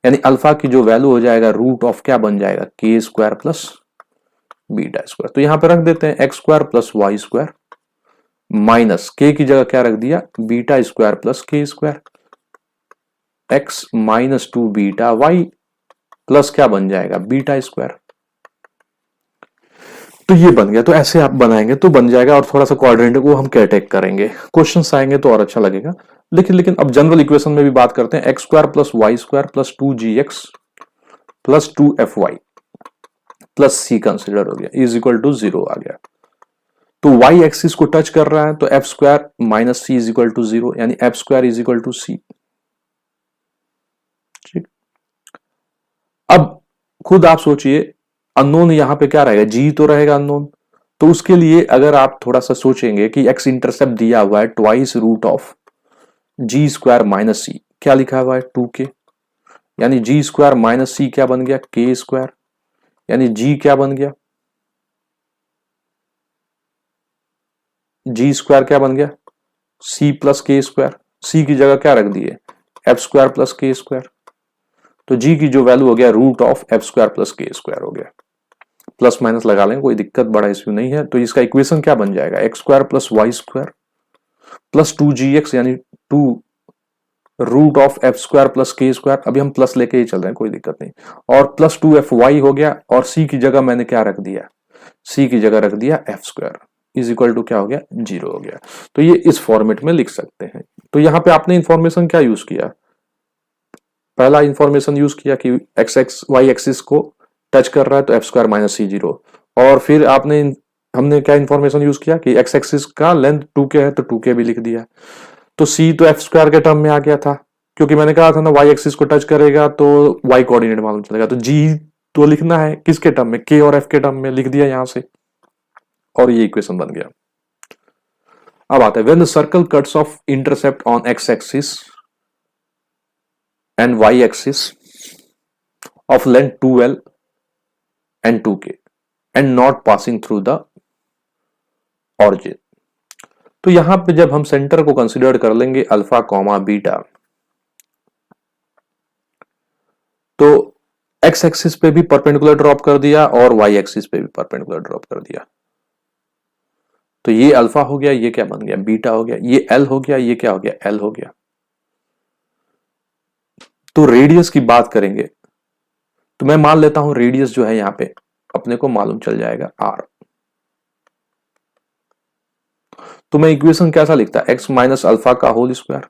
यानी अल्फा की जो वैल्यू हो जाएगा रूट ऑफ क्या बन जाएगा, के स्क्वायर प्लस बीटा स्क्वायर। तो यहां पे रख देते हैं X square plus Y square minus K की जगह क्या रख दिया, beta square plus K square, X minus 2 beta Y plus क्या बन जाएगा, बीटा स्क्वायर। तो ये बन गया, तो ऐसे आप बनाएंगे तो बन जाएगा, और थोड़ा सा क्वाड्रेंट को हम कैटेक करेंगे, क्वेश्चंस आएंगे तो और अच्छा लगेगा। लेकिन अब जनरल इक्वेशन में भी बात करते हैं, X square plus Y square plus 2gx plus 2fy plus C consider हो गया इज इक्वल टू 0 आ गया। तो y एक्सिस को टच कर रहा है, तो f square minus C is equal to 0, यानी f square is equal to c. ठीक, अब खुद आप सोचिए, अननोन यहां पे क्या रहेगा, जी तो रहेगा अननोन। तो उसके लिए अगर आप थोड़ा सा सोचेंगे कि एक्स इंटरसेप्ट दिया हुआ है twice root of ji square minus c, क्या लिखा हुआ है 2k, यानी जी स्क्वायर माइनस सी क्या बन गया, के स्क्वायर, यानी जी क्या बन गया, जी स्क्वायर क्या बन गया, सी प्लस के स्क्वायर, सी की जगह क्या रख दिए, F square plus K square. तो जी की जो वैल्यू हो गया root of F square plus K square हो गया, प्लस माइनस लगा लेंगे, कोई दिक्कत बड़ा इश्यू नहीं है। तो इसका इक्वेशन क्या बन जाएगा, x square plus Y square plus 2gx, यानी 2 root of F square plus K square, अभी हम प्लस लेके ही चल रहे हैं, कोई दिक्कत नहीं, और प्लस 2fy हो गया, और सी की जगह मैंने क्या रख दिया, सी की जगह रख दिया F square is equal to क्या हो गया, 0 हो गया। तो ये इस फॉर्मेट में लिख सकते हैं। तो यहां पे आपने इंफॉर्मेशन क्या यूज किया, पहला इंफॉर्मेशन यूज किया कि एक्स एक्स वाई एक्सिस को टच कर रहा है तो एफ स्क्वायर माइनस सी 0, और फिर हमने क्या इंफॉर्मेशन यूज किया कि एक्स एक्सिस का लेंथ 2k है तो 2k भी लिख दिया। तो सी तो एफ स्क्वायर के टर्म में आ गया था, क्योंकि मैंने कहा था ना वाई एक्सिस को टच करेगा तो वाई कोऑर्डिनेट मालूम चलेगा, तो जी तो लिखना है किसके टर्म में, के और एफ के टर्म में, लिख दिया यहां से, और ये इक्वेशन बन गया। अब आता है when the circle cuts off intercept on X axis and Y axis of length 2l and 2k and not passing through the origin. तो यहां पे जब हम सेंटर को कंसीडर कर लेंगे अल्फा कॉमा बीटा, तो एक्स एक्सिस पे भी परपेंडिकुलर ड्रॉप कर दिया और वाई एक्सिस पे भी परपेंडिकुलर ड्रॉप कर दिया, तो ये अल्फा हो गया, ये क्या बन गया, बीटा हो गया, ये एल हो गया, ये क्या हो गया, एल हो गया। तो रेडियस की बात करेंगे तो मैं मान लेता हूं रेडियस जो है यहां पे अपने को मालूम चल जाएगा आर। तो मैं इक्वेशन कैसा लिखता, एक्स माइनस अल्फा का whole square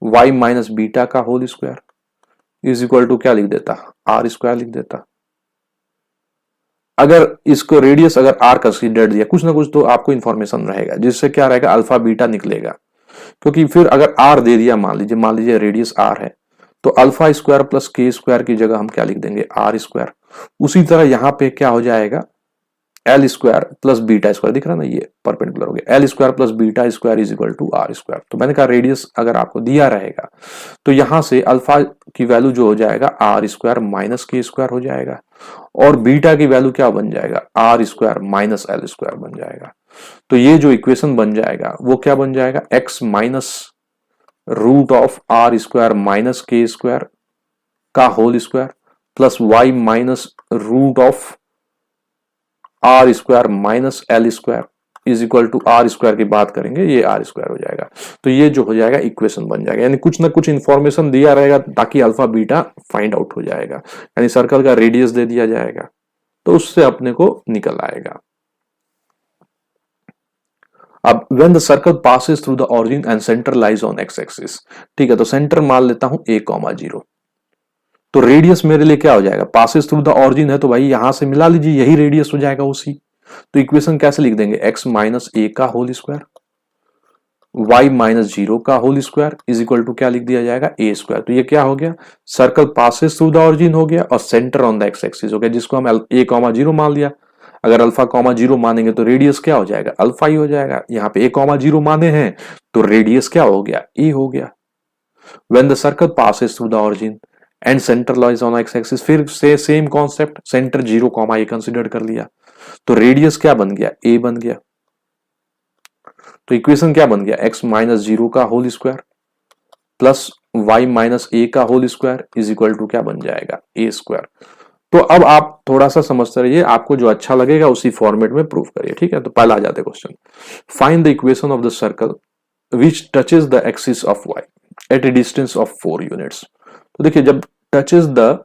Y minus beta का whole square is equal to क्या लिख देता, आर स्क्वायर लिख देता। अगर इसको रेडियस अगर आर कंसीडर दिया, कुछ ना कुछ तो आपको इंफॉर्मेशन रहेगा जिससे क्या रहेगा, अल्फा बीटा निकलेगा, क्योंकि फिर अगर आर दे दिया, मान लीजिए रेडियस आर है, तो alpha square plus K square की जगह हम क्या लिख देंगे, आर स्क्वायर। उसी तरह यहां पे क्या हो जाएगा, L square plus beta square, दिख रहा ना, ये परपेंडिकुलर हो गया, L square plus beta square is equal to are square. तो मैंने कहा रेडियस अगर आपको दिया रहेगा तो यहां से अल्फा की वैल्यू जो हो जाएगा R square minus K square हो जाएगा, और बीटा की वैल्यू क्या बन जाएगा, R square minus L square बन जाएगा। तो ये जो इक्वेशन बन जाएगा वो क्या बन जाएगा, X minus root of R square minus K square का whole square plus Y minus root of R square minus L square is equal to are square की बात करेंगे, ये आर स्क्वायर हो जाएगा। तो ये जो हो जाएगा इक्वेशन बन जाएगा, यानी कुछ ना कुछ इंफॉर्मेशन दिया रहेगा ताकि अल्फा बीटा फाइंड आउट हो जाएगा, यानी सर्कल का रेडियस दे दिया जाएगा तो उससे अपने को निकल आएगा। अब when the circle passes through the origin and centre lies on X axis, ठीक है, तो सेंटर मान लेता हूं a,0, तो रेडियस मेरे लिए क्या हो जाएगा, पासेस थ्रू द ओरिजिन है तो भाई यहां से मिला लीजिए, यही रेडियस हो जाएगा उसी। तो इक्वेशन कैसे लिख देंगे, x माइनस ए का होल स्क्वायर y माइनस 0 का whole square is equal to क्या लिख दिया जाएगा, ए स्क्वायर। तो ये क्या हो गया, circle passes through the origin हो गया और centre on the x axis हो गया, जिसको हम a,0 मान लिया। अगर अल्फा कॉमा 0 मानेंगे तो रेडियस क्या हो जाएगा, अल्फा ही हो जाएगा। यहाँ पे a,0 माने हैं तो रेडियस क्या हो गया, ए हो गया। When the circle passes through the origin and centre lies on X axis, फिर से same concept, centre 0,a consider कर लिया तो रेडियस क्या बन गया, ए बन गया। तो इक्वेशन क्या बन गया, x माइनस 0 का whole square plus y minus a का whole square is equal to क्या बन जाएगा, ए स्क्वायर। तो अब आप थोड़ा सा समझते रहिए, आपको जो अच्छा लगेगा उसी फॉर्मेट में प्रूव करिए, ठीक है। तो पहला आ जाते question, find the equation of the circle which touches the axis of y at a distance of 4 units. तो देखिए जब touches the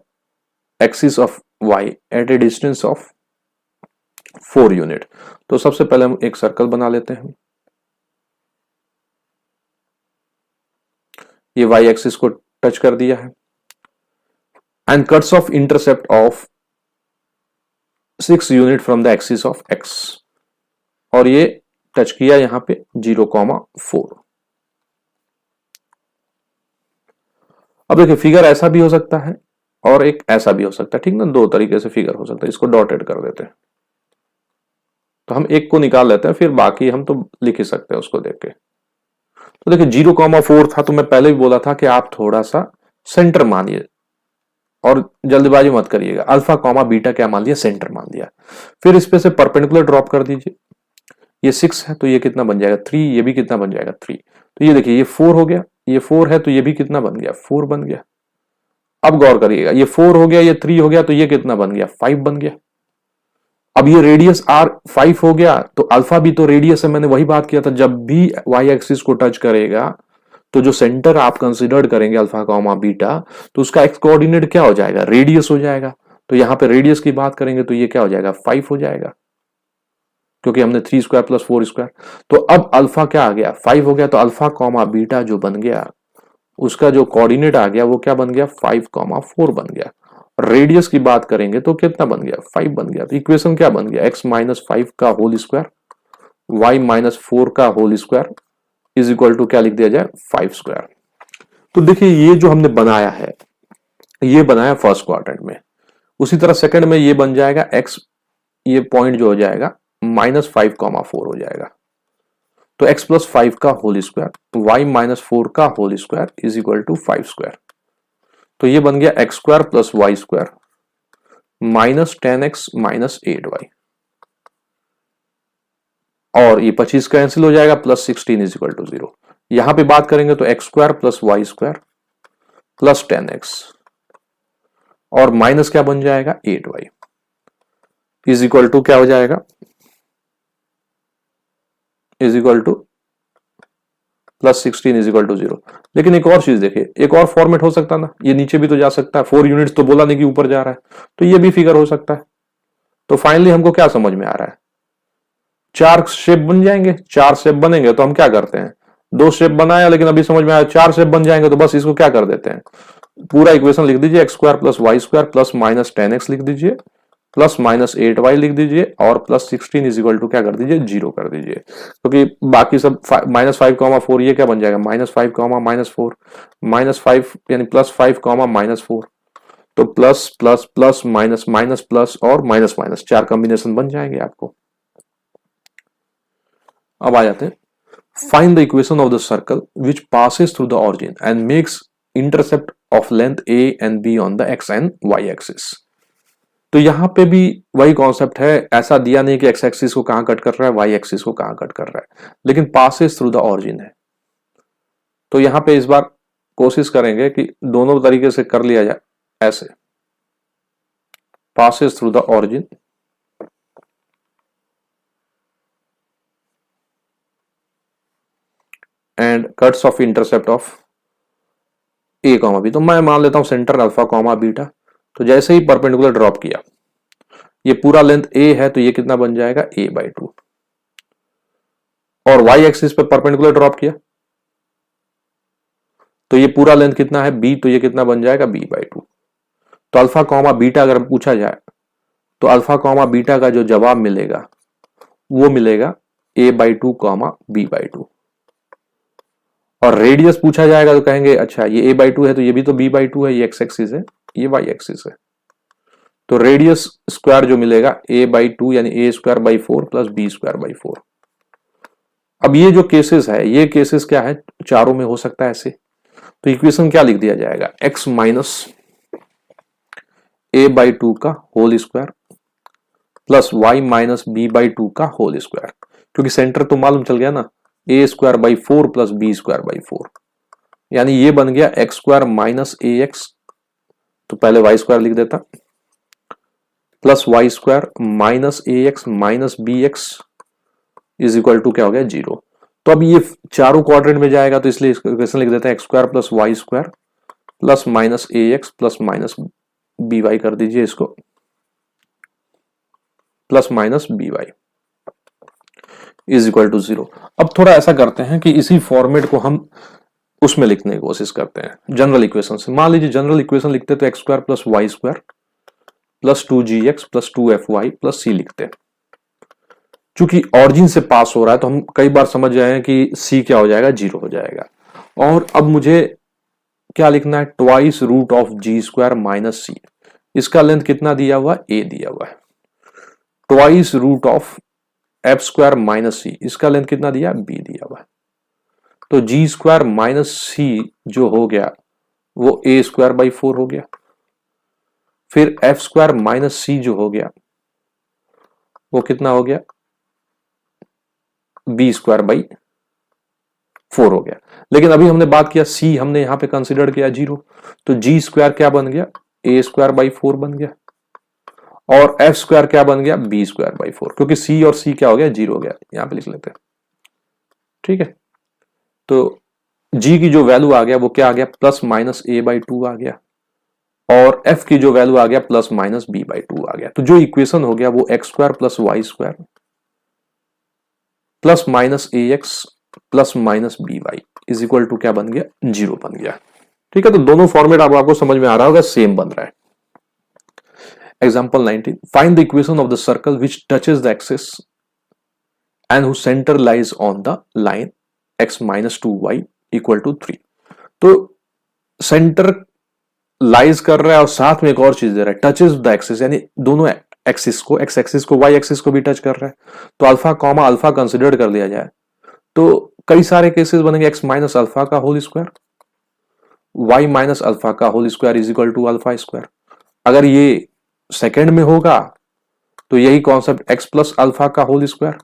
axis of y at a distance of 4 unit, तो सबसे पहले हम एक सर्कल बना लेते हैं। ये y एक्सिस को टच कर दिया है and cuts off intercept of 6 unit from the axis of x, और ये टच किया यहां पे 0,4। अब देखिए फिगर ऐसा भी हो सकता है और एक ऐसा भी हो सकता है, ठीक ना, दो तरीके से फिगर हो सकता है। इसको डॉटेड कर देते हैं तो हम एक को निकाल लेते हैं, फिर बाकी हम तो लिख ही सकते हैं उसको देख के। तो देखिए 0,4 था, तो मैं पहले भी बोला था कि आप थोड़ा सा सेंटर मानिए और जल्दबाजी मत करिएगा। अल्फा कॉमा बीटा क्या मान लिया, सेंटर मान लिया। फिर इस पे से परपेंडिकुलर ड्रॉप कर दीजिए, ये 6 है तो ये कितना बन जाएगा 3, ये भी कितना बन जाएगा 3। तो ये देखिए ये 4 हो गया, ये 4 है तो ये भी कितना बन गया, 4 बन गया। अब गौर करिएगा, ये 4 हो गया, ये 3 हो गया, तो ये कितना बन गया, 5 बन गया। अब ये रेडियस आर 5 हो गया तो अल्फा भी तो रेडियस है, मैंने वही बात किया था, जब भी वाई एक्सिस को टच करेगा तो जो सेंटर आप कंसीडर करेंगे अल्फा कॉमा बीटा, तो उसका एक्स कोऑर्डिनेट क्या हो जाएगा, रेडियस हो जाएगा। तो यहां पे रेडियस की बात करेंगे तो ये क्या हो जाएगा, 5 हो जाएगा, क्योंकि हमने 3 स्क्वायर प्लस 4 स्क्वायर। तो अब अल्फा क्या आ गया, 5 हो गया, तो अल्फा कॉमा बीटा जो बन गया उसका जो कोऑर्डिनेट आ गया वो क्या बन गया, 5,4 बन गया। रेडियस की बात करेंगे तो कितना बन गया, 5 बन गया। तो इक्वेशन क्या बन गया, x माइनस 5 का होल स्क्वायर y माइनस 4 का whole square is equal to क्या लिख दिया जाए, 5 स्क्वायर। तो देखिए ये जो हमने बनाया है ये बनाया फर्स्ट क्वाड्रेंट में, उसी तरह सेकंड में ये बन जाएगा x, ये पॉइंट जो हो जाएगा -5,4 हो जाएगा। तो x प्लस 5 का होल स्क्वायर y माइनस 4 का whole square is equal to 5 square. तो ये बन गया x square plus Y square minus 10x minus 8y, और ये 25 कैंसिल हो जाएगा, प्लस 16 इज इक्वल टू 0। यहां पे बात करेंगे तो x square plus Y square plus 10x और माइनस क्या बन जाएगा 8y इज इक्वल टू क्या हो जाएगा, is equal to plus 16 is equal to 0। लेकिन एक और चीज देखिए, एक और फॉर्मेट हो सकता ना, ये नीचे भी तो जा सकता है, 4 यूनिट्स तो बोला नहीं कि ऊपर जा रहा है, तो ये भी फिगर हो सकता है। तो फाइनली हमको क्या समझ में आ रहा है, 4 शेप बन जाएंगे, 4 शेप बनेंगे तो हम क्या करते हैं, 2 शेप बनाया, लेकिन अभी समझ में आया 4 शेप बन जाएंगे तो बस इसको क्या कर देते हैं, पूरा इक्वेशन लिख दीजिए, x square plus Y square plus minus 10x लिख दीजिए प्लस माइनस 8y लिख दीजिए और प्लस 16 इज इक्वल टू क्या कर दीजिए, 0 कर दीजिए, क्योंकि तो बाकी सब -5,4 ये क्या बन जाएगा, -5,-4 -5 यानी +5, -4। तो plus plus plus minus minus plus और माइनस माइनस 4 कॉम्बिनेशन बन जाएंगे आपको। अब आ जाते हैं, find the equation of the circle which passes through the origin and makes intercept of length a and b on the x and Y axis. तो यहां पे भी वही कॉन्सेप्ट है, ऐसा दिया नहीं कि एक्स एक्सिस को कहां कट कर रहा है, वाई एक्सिस को कहां कट कर रहा है, लेकिन पासेस थ्रू द ऑरिजिन है। तो यहां पे इस बार कोशिश करेंगे कि दोनों तरीके से कर लिया जाए, ऐसे passes through the origin and cuts off intercept of a comma b. तो मैं मान लेता हूं सेंटर अल्फा कॉमा बीटा। तो जैसे ही परपेंडिकुलर ड्रॉप किया, ये पूरा लेंथ ए है, तो ये कितना बन जाएगा a/2। और y एक्सिस पे परपेंडिकुलर ड्रॉप किया तो ये पूरा लेंथ कितना है b, तो ये कितना बन जाएगा b/2। तो अल्फा कॉमा बीटा अगर पूछा जाए तो अल्फा कॉमा बीटा का जो जवाब मिलेगा वो मिलेगा a/2 कॉमा b/2। और रेडियस पूछा जाएगा तो कहेंगे अच्छा ये a/2 है तो ये भी तो b/2 है, ये एक्स एक्सिस है, ये y एक्सिस है। तो रेडियस स्क्वायर जो मिलेगा a/2 यानी a²/4 प्लस b²/4। अब ये जो केसेस है, ये केसेस क्या है, चारों में हो सकता है ऐसे। तो इक्वेशन क्या लिख दिया जाएगा, x माइनस a/2 का whole square plus y minus b/2 का होल स्क्वायर। क्योंकि सेंटर तो मालूम चल गया ना, a²/4 प्लस b²/4, यानी ये बन गया x² माइनस ax, तो पहले y² लिख देता, plus y² minus ax minus bx is equal to क्या हो गया 0। तो अब ये चारों क्वाड्रेंट में जाएगा तो इसलिए इक्वेशन लिख देते हैं x² plus y² plus minus ax plus minus by कर दीजिए इसको, plus minus by is equal to 0। अब थोड़ा ऐसा करते हैं कि इसी फॉर्मेट को हम उसमें लिखने की कोशिश करते हैं जनरल इक्वेशन से। मान लीजिए जनरल इक्वेशन लिखते तो x² plus y² plus 2gx plus 2fy plus c लिखते हैं। चूंकि ऑरिजिन से पास हो रहा है तो हम कई बार समझ गए हैं कि c क्या हो जाएगा, 0 हो जाएगा। और अब मुझे क्या लिखना है, twice root of g² minus c। इसका लेंथ कितना दिया हुआ है, a दिया हुआ है। Twice root of f² minus c, इसका लेंथ कितना दिया, b दिया हुआ है। तो g² माइनस c जो हो गया वो a²/4 हो गया। फिर f² माइनस c जो हो गया वो कितना हो गया, b²/4 हो गया। लेकिन अभी हमने बात किया c हमने यहां पे कंसीडर किया 0, तो g² क्या बन गया, a²/4 बन गया। और f² क्या बन गया, b²/4, क्योंकि c और c क्या हो गया, 0 हो गया। यहां पे लिख लेते हैं, ठीक है। तो g की जो वैल्यू आ गया वो क्या आ गया, प्लस माइनस a/2 आ गया। और f की जो वैल्यू आ गया प्लस माइनस b/2 आ गया। तो जो इक्वेशन हो गया वो x² plus y² plus minus ax plus minus by is equal to क्या बन गया, 0 बन गया। ठीक है, तो दोनों फॉर्मेट आपको समझ में आ रहा होगा, सेम बन रहा है। Example 19, find the equation of the circle which touches the axis and whose center lies on the line x minus 2y equal to 3। तो सेंटर लाइज कर रहा है और साथ में एक और चीज दे रहा है, टचेस द एक्सिस, यानी दोनों एक्सिस को, एक्स एक्सिस को वाई एक्सिस को भी टच कर रहा है। तो अल्फा कॉमा अल्फा कंसिडर कर लिया जाए तो कई सारे केसेस बनेंगे, एक्स माइनस अल्फा का whole square, Y minus alpha का whole square is equal to alpha square. अगर ये सेकेंड में होगा तो यही कॉन्सेप्ट एक्स प्लस अल्फा का whole square,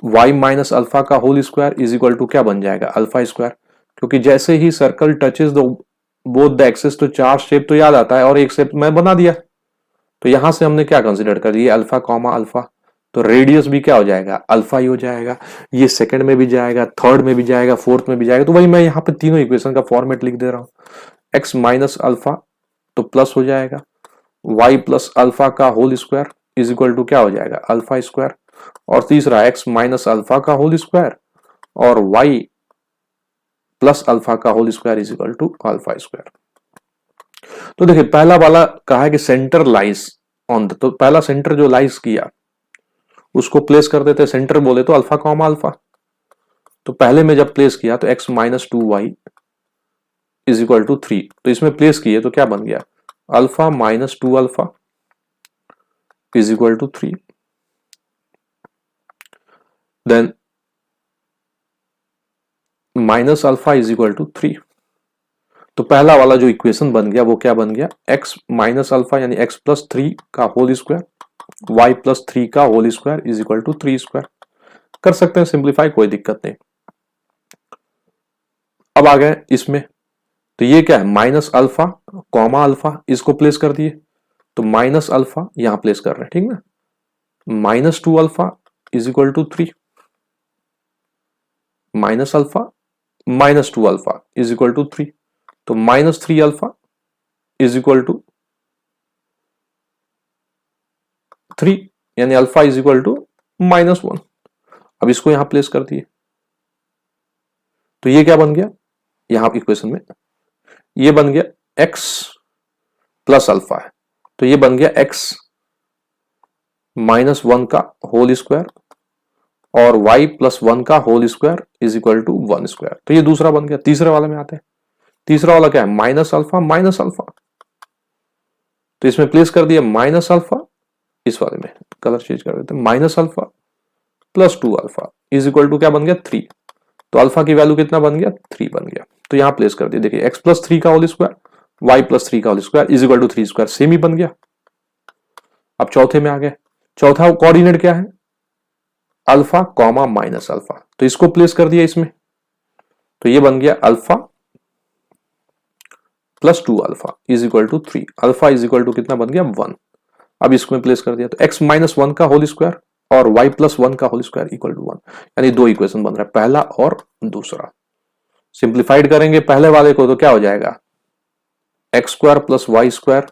Y minus alpha का whole square is equal to क्या बन जाएगा, अल्फा स्क्वायर। क्योंकि जैसे ही circle touches the both the axis तो चार शेप तो याद आता है और एक शेप मैं बना दिया। तो यहां से हमने क्या कंसीडर कर दिया, अल्फा कॉमा अल्फा। तो रेडियस भी क्या हो जाएगा, अल्फा ही हो जाएगा। ये सेकंड में भी जाएगा, थर्ड में भी जाएगा, फोर्थ में भी जाएगा। तो वही मैं यहाँ पे तीनों इक्वेशन का फॉर्मेट लिख दे रहा हूं। एक्स माइनस अल्फा तो प्लस हो जाएगा, वाई प्लस अल्फा का whole square is equal to क्या हो जाएगा, अल्फा स्क्वायर। और तीसरा एक्स माइनस अल्फा का होल स्क्वायर और वाई प्लस अल्फा का whole square is equal to alpha square. तो देखिए पहला वाला कहा है कि सेंटर लाइज ऑन द, तो पहला सेंटर जो लाइज किया उसको प्लेस कर देते, सेंटर बोले तो अल्फा कॉमा अल्फा। तो पहले में जब प्लेस किया तो x minus 2y is equal to 3, तो इसमें प्लेस किए तो क्या बन गया, alpha minus 2 alpha is equal to 3। Then minus alpha is equal to 3। तो पहला वाला जो इक्वेशन बन गया वो क्या बन गया, x माइनस अल्फा यानी x प्लस 3 का होल स्क्वायर, y प्लस 3 का whole square is equal to 3 square. कर सकते हैं सिंप्लीफाई, कोई दिक्कत नहीं। अब आ गए इसमें, तो ये क्या है, माइनस अल्फा कॉमा अल्फा, इसको प्लेस कर दिए तो माइनस अल्फा यहां प्लेस कर रहे हैं, ठीक ना। Minus 2 alpha is equal to 3, minus alpha minus 2 alpha is equal to 3, तो minus 3 alpha is equal to 3, यानी अल्फा इज इक्वल टू -1। अब इसको यहां प्लेस कर दिए, तो ये क्या बन गया, यहां इक्वेशन में ये बन गया x प्लस अल्फा है, तो ये बन गया x -1 का होल स्क्वायर और y प्लस 1 का whole square is equal to 1 square. तो ये दूसरा बन गया। तीसरे वाले में आते हैं। तीसरा वाला क्या है, माइनस अल्फा, तो इसमें प्लेस कर दिया माइनस अल्फा, इस वाले में कलर चेंज कर देते हैं, minus alpha plus 2 alpha is equal to क्या बन गया 3, तो अल्फा की वैल्यू कितना बन गया 3 बन गया। तो यहां प्लेस कर दिया, देखिए x प्लस 3 का होल स्क्वायर y प्लस 3 का whole square is equal to 3 square, same ही बन गया। अब चौथे में आ गए। चौथा कोऑर्डिनेट क्या है, अल्फा कॉमा माइनस अल्फा, तो इसको प्लेस कर दिया इसमें, तो ये बन गया alpha plus 2 alpha is equal to 3, alpha is equal to कितना बन गया 1। अब इसमें प्लेस कर दिया, तो x माइनस 1 का होल स्क्वायर और y प्लस 1 का होल स्क्वायर इक्वल टू 1, यानी दो इक्वेशन बन रहा है, पहला और दूसरा। सिंप्लीफाइड करेंगे पहले वाले को तो क्या हो जाएगा, x square plus Y square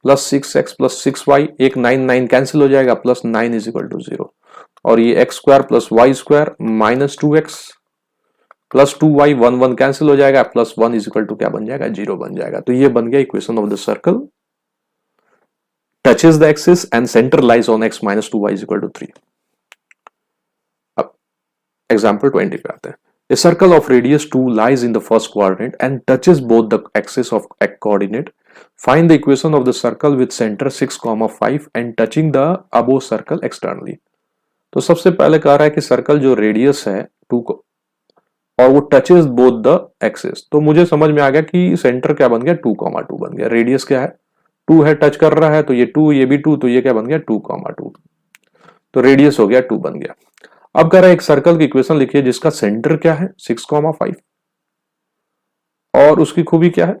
plus 6x plus 6y, एक 9 कैंसिल हो जाएगा, प्लस 9 इज इक्वल टू 0, और ये x square plus Y square minus 2x plus 2y, 1 cancel हो जाएगा, प्लस 1 इज इक्वल टू क्या बन जाएगा 0 बन जाएगा। तो ये बन गया equation of the circle touches the axis and centre lies on x minus 2y is equal to 3। अब एग्जाम्पल 20 पे आते हैं। A circle of radius 2 lies in the first quadrant and touches both the axes of a coordinate. Find the equation of the circle with center 6, 5 and touching the above circle externally. तो सबसे पहले कह रहा है कि circle जो radius है 2 को और वो टचेस बोथ द एक्सेस, तो मुझे समझ में आ गया कि सेंटर क्या बन गया 2, 2 बन गया। रेडियस क्या है 2 है, टच कर रहा है तो ये 2, ये भी 2, तो ये क्या बन गया 2, 2, तो रेडियस हो गया 2 बन गया। अब कह रहा है एक सर्कल की इक्वेशन लिखिए जिसका सेंटर क्या है 6, 5 और उसकी खूबी क्या है,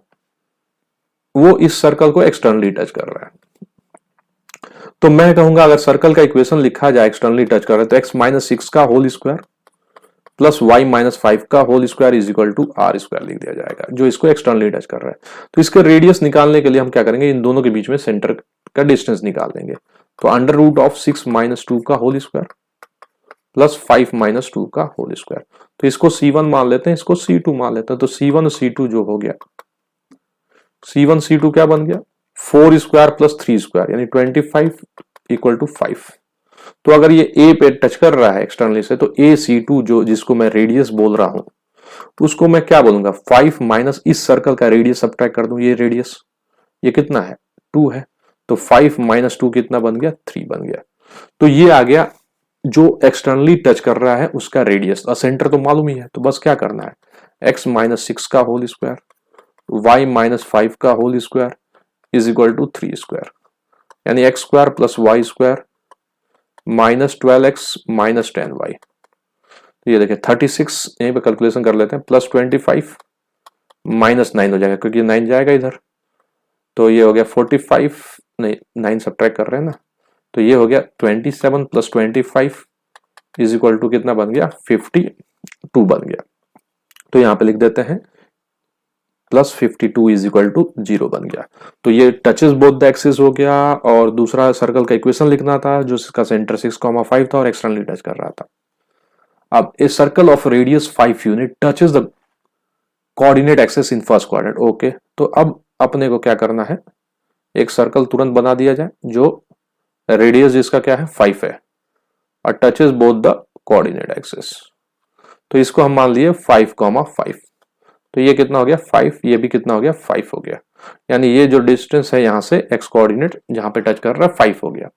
वो इस सर्कल को एक्सटर्नली टच कर रहा है। तो मैं कहूंगा अगर सर्कल का इक्वेशन लिखा जाए एक्सटर्नली टच कर रहा है तो x माइनस 6 का whole square plus y minus 5 का whole square is equal to are square लिख दिया जाएगा, जो इसको एक्सटर्नली टच कर रहा है। तो इसके रेडियस निकालने के लिए हम क्या करेंगे, इन दोनों के बीच में सेंटर का डिस्टेंस निकाल देंगे। तो अंडर रूट ऑफ 6 माइनस 2 का होल स्क्वायर प्लस 5 माइनस 2 का होल स्क्वायर, तो इसको C1 मान लेते हैं, इसको C2 मान लेते हैं। तो C1 C2 जो हो गया, C1 C2 क्या बन गया 4 स्क्वायर प्लस 3 स्क्वायर यानी 25 इक्वल टू 5। तो अगर ये A पे टच कर रहा है एक्सटर्नली से, तो A C2 जो जिसको मैं रेडियस बोल रहा हूं उसको मैं क्या बोलूंगा 5 माइनस इस सर्कल का रेडियस सब्ट्रैक्ट कर दूं, ये रेडियस ये कितना है 2 है, तो 5 माइनस 2 कितना बन गया 3 बन गया। तो ये आ गया जो एक्सटर्नली टच कर रहा है उसका रेडियस, और सेंटर तो मालूम ही है, तो बस क्या करना है x माइनस 6 का होल स्क्वायर y माइनस 5 का whole square is equal to 3 square, यानी x square plus Y square minus 12x minus 10y। तो ये देखिए 36 यहीं पे कैलकुलेशन कर लेते हैं, प्लस 25 माइनस 9 हो जाएगा क्योंकि 9 जाएगा इधर, तो ये हो गया 45, नहीं 9 सब्ट्रैक्ट कर रहे हैं ना, तो ये हो गया 27 प्लस 25 इज इक्वल टू कितना बन गया 52 बन गया। तो यहां पे लिख देते हैं प्लस 52 इज इक्वल टू 0 बन गया। तो ये टचेस बोथ द एक्सिस हो गया, और दूसरा सर्कल का इक्वेशन लिखना था जो इसका सेंटर 6, 5 था और एक्सटर्नली टच कर रहा था। अब a circle of radius 5 unit touches the coordinate axis in first quadrant. Okay, तो अब अपने को क्या करना है, एक सर्कल तुरंत बना दिया जाए जो रेडियस जिसका क्या है 5 है और touches both the coordinate axis. तो इसको हम मान लिए 5, 5, तो ये कितना हो गया 5, ये भी कितना हो गया 5 हो गया, यानी ये जो डिस्टेंस है यहां से एक्स कोऑर्डिनेट जहां पे टच कर रहा है 5 हो गया।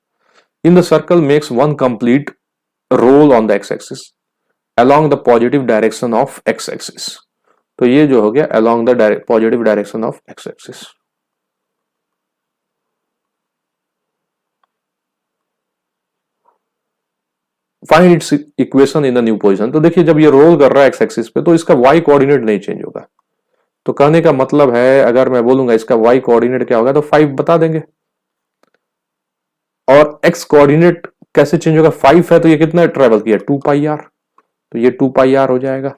In the circle makes one complete roll on the x axis along the positive direction of x axis. तो ये जो हो गया along the positive direction of x axis. Find its equation in the new position. तो देखिए जब ये role कर रहा है एक्स एक्सिस पे तो इसका वाई कोऑर्डिनेट नहीं चेंज होगा। तो कहने का मतलब है अगर मैं बोलूंगा इसका वाई कोऑर्डिनेट क्या होगा तो 5 बता देंगे, और एक्स कोऑर्डिनेट कैसे चेंज होगा 5 है तो ये कितना ट्रेवल किया 2 पाई आर, तो ये 2 पाई आर हो जाएगा।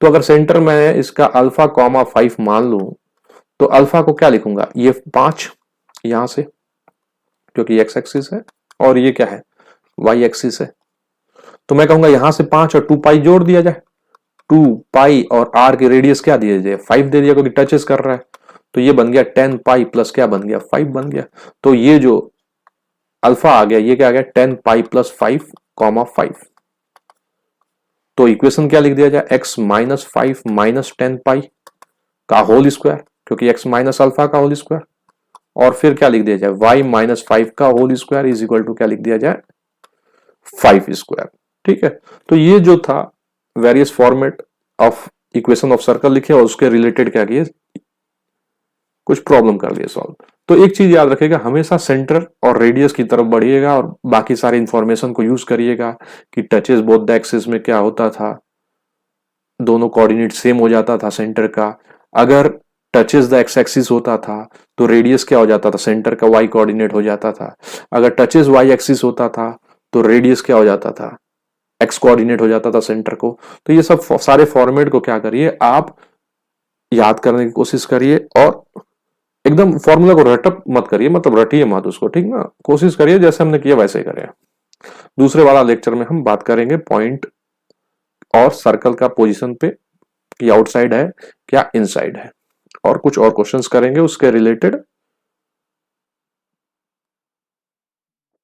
तो अगर सेंटर में इसका अल्फा कॉमा 5 मान लूं तो अल्फा को क्या लिखूंगा, ये 5 यहां से, क्योंकि एक्स एक्सिस है, और ये क्या है, वाई एक्सिस है। तो मैं कहूंगा यहां से 5 और 2 पाई जोड़ दिया जाए। 2 पाई और आर की रेडियस क्या दिया जाए, 5 दे दिया, क्योंकि टचेस कर रहा है। तो ये बन गया 10 पाई प्लस क्या बन गया, 5 बन गया। तो ये जो अल्फा आ गया, ये क्या आ गया, 10 पाई प्लस 5 कॉमा 5। तो इक्वेशन क्या लिख दिया जाए, एक्स माइनस 5 माइनस 10 पाई का होल स्क्वायर, क्योंकि एक्स माइनस अल्फा का होल स्क्वायर, और फिर क्या लिख दिया जाए, y माइनस 5 का whole square is equal to क्या लिख दिया जाए, 5 स्क्वायर। ठीक है, तो ये जो था various format of equation of circle लिखे और उसके रिलेटेड क्या किए, कुछ प्रॉब्लम कर लिए सॉल्व। तो एक चीज याद रखिएगा, हमेशा सेंटर और रेडियस की तरफ बढ़िएगा और बाकी सारे इंफॉर्मेशन को यूज करिएगा कि टचेस बोथ द एक्सिस में क्या होता था, दोनों कोऑर्डिनेट सेम हो जाता था सेंटर का। अगर टचेस द एक्स एक्सिस होता था तो रेडियस क्या हो जाता था, सेंटर का वाई कोऑर्डिनेट हो जाता था। अगर टचेस वाई एक्सिस होता था तो रेडियस क्या हो जाता था, एक्स कोऑर्डिनेट हो जाता था सेंटर को। तो ये सब सारे फॉर्मेट को क्या करिए, आप याद करने की कोशिश करिए और एकदम फॉर्मूला को रटअप मत करिए, मतलब रटिए मत उसको, ठीक ना, कोशिश करिए जैसे हमने किया वैसे ही करें। दूसरे वाला लेक्चर में हम बात करेंगे पॉइंट और सर्कल का पोजीशन पे, कि आउटसाइड है क्या इनसाइड है, और कुछ और क्वेश्चंस करेंगे उसके रिलेटेड।